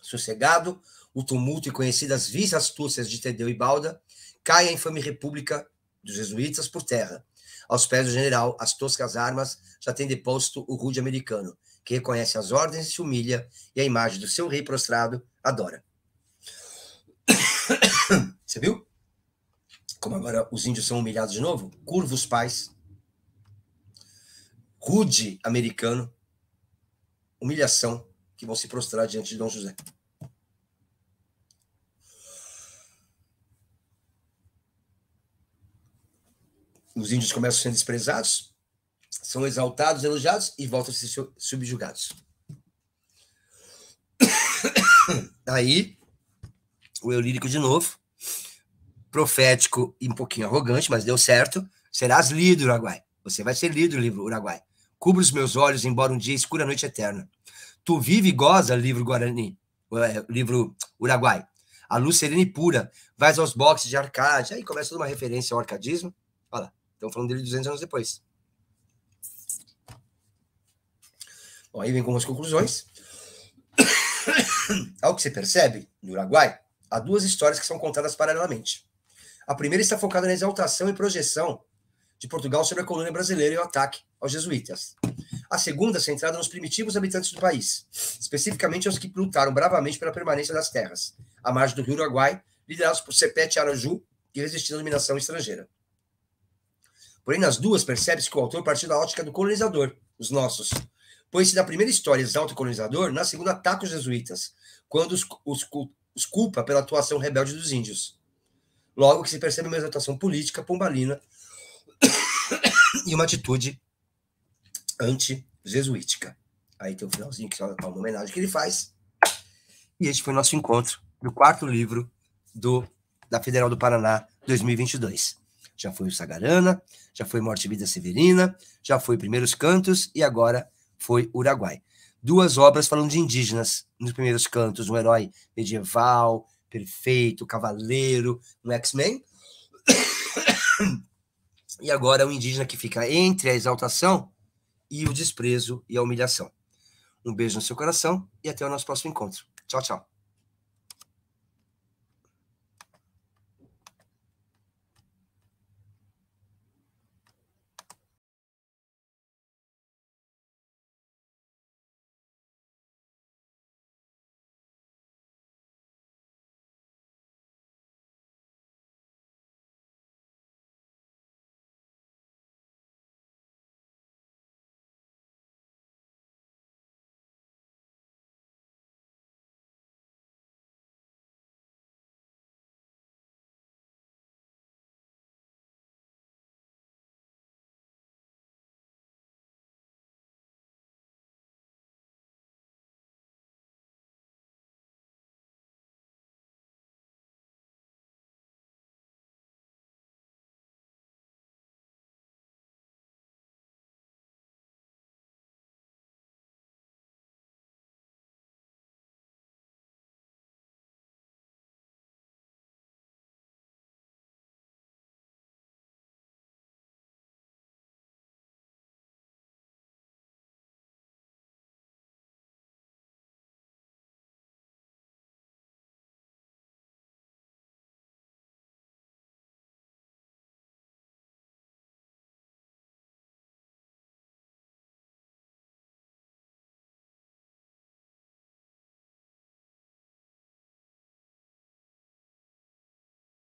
Sossegado, o tumulto e conhecidas vis astúcias de Tedeu e Balda, cai a infame república dos jesuítas por terra. Aos pés do general, as toscas armas já têm deposto o rude americano, que reconhece as ordens e se humilha, e a imagem do seu rei prostrado adora. Você viu? Como agora os índios são humilhados de novo? Curvos pais, rude americano, humilhação, que vão se prostrar diante de Dom José. Os índios começam sendo desprezados, são exaltados, elogiados e voltam a ser subjugados. Aí, o eu lírico de novo, profético e um pouquinho arrogante, mas deu certo. Serás líder, Uruguai. Você vai ser líder, livro Uruguai. Cubra os meus olhos, embora um dia escura a noite eterna. Tu vive e goza, livro Guarani, livro Uruguai. A luz serena e pura, vais aos boxes de Arcade. Aí começa toda uma referência ao arcadismo. Olha lá, estão falando dele 200 anos depois. Bom, aí vem com as conclusões. Ao que você percebe, no Uruguai, há duas histórias que são contadas paralelamente. A primeira está focada na exaltação e projeção de Portugal sobre a colônia brasileira e o ataque aos jesuítas. A segunda, centrada nos primitivos habitantes do país, especificamente aos que lutaram bravamente pela permanência das terras, à margem do rio Uruguai, liderados por Sepete Araju e resistindo à dominação estrangeira. Porém, nas duas, percebe-se que o autor partiu da ótica do colonizador, os nossos, pois se na primeira história exalta o colonizador, na segunda ataca os jesuítas, quando os culpa pela atuação rebelde dos índios. Logo que se percebe uma exaltação política pombalina e uma atitude anti-jesuítica. Aí tem o finalzinho, que é uma homenagem que ele faz. E este foi o nosso encontro do quarto livro da Federal do Paraná 2022. Já foi o Sagarana, já foi Morte e Vida Severina, já foi Primeiros Cantos e agora foi Uruguai. Duas obras falando de indígenas. Nos primeiros cantos, um herói medieval, perfeito, cavaleiro, um X-Men. E agora um indígena que fica entre a exaltação e o desprezo e a humilhação. Um beijo no seu coração e até o nosso próximo encontro. Tchau, tchau.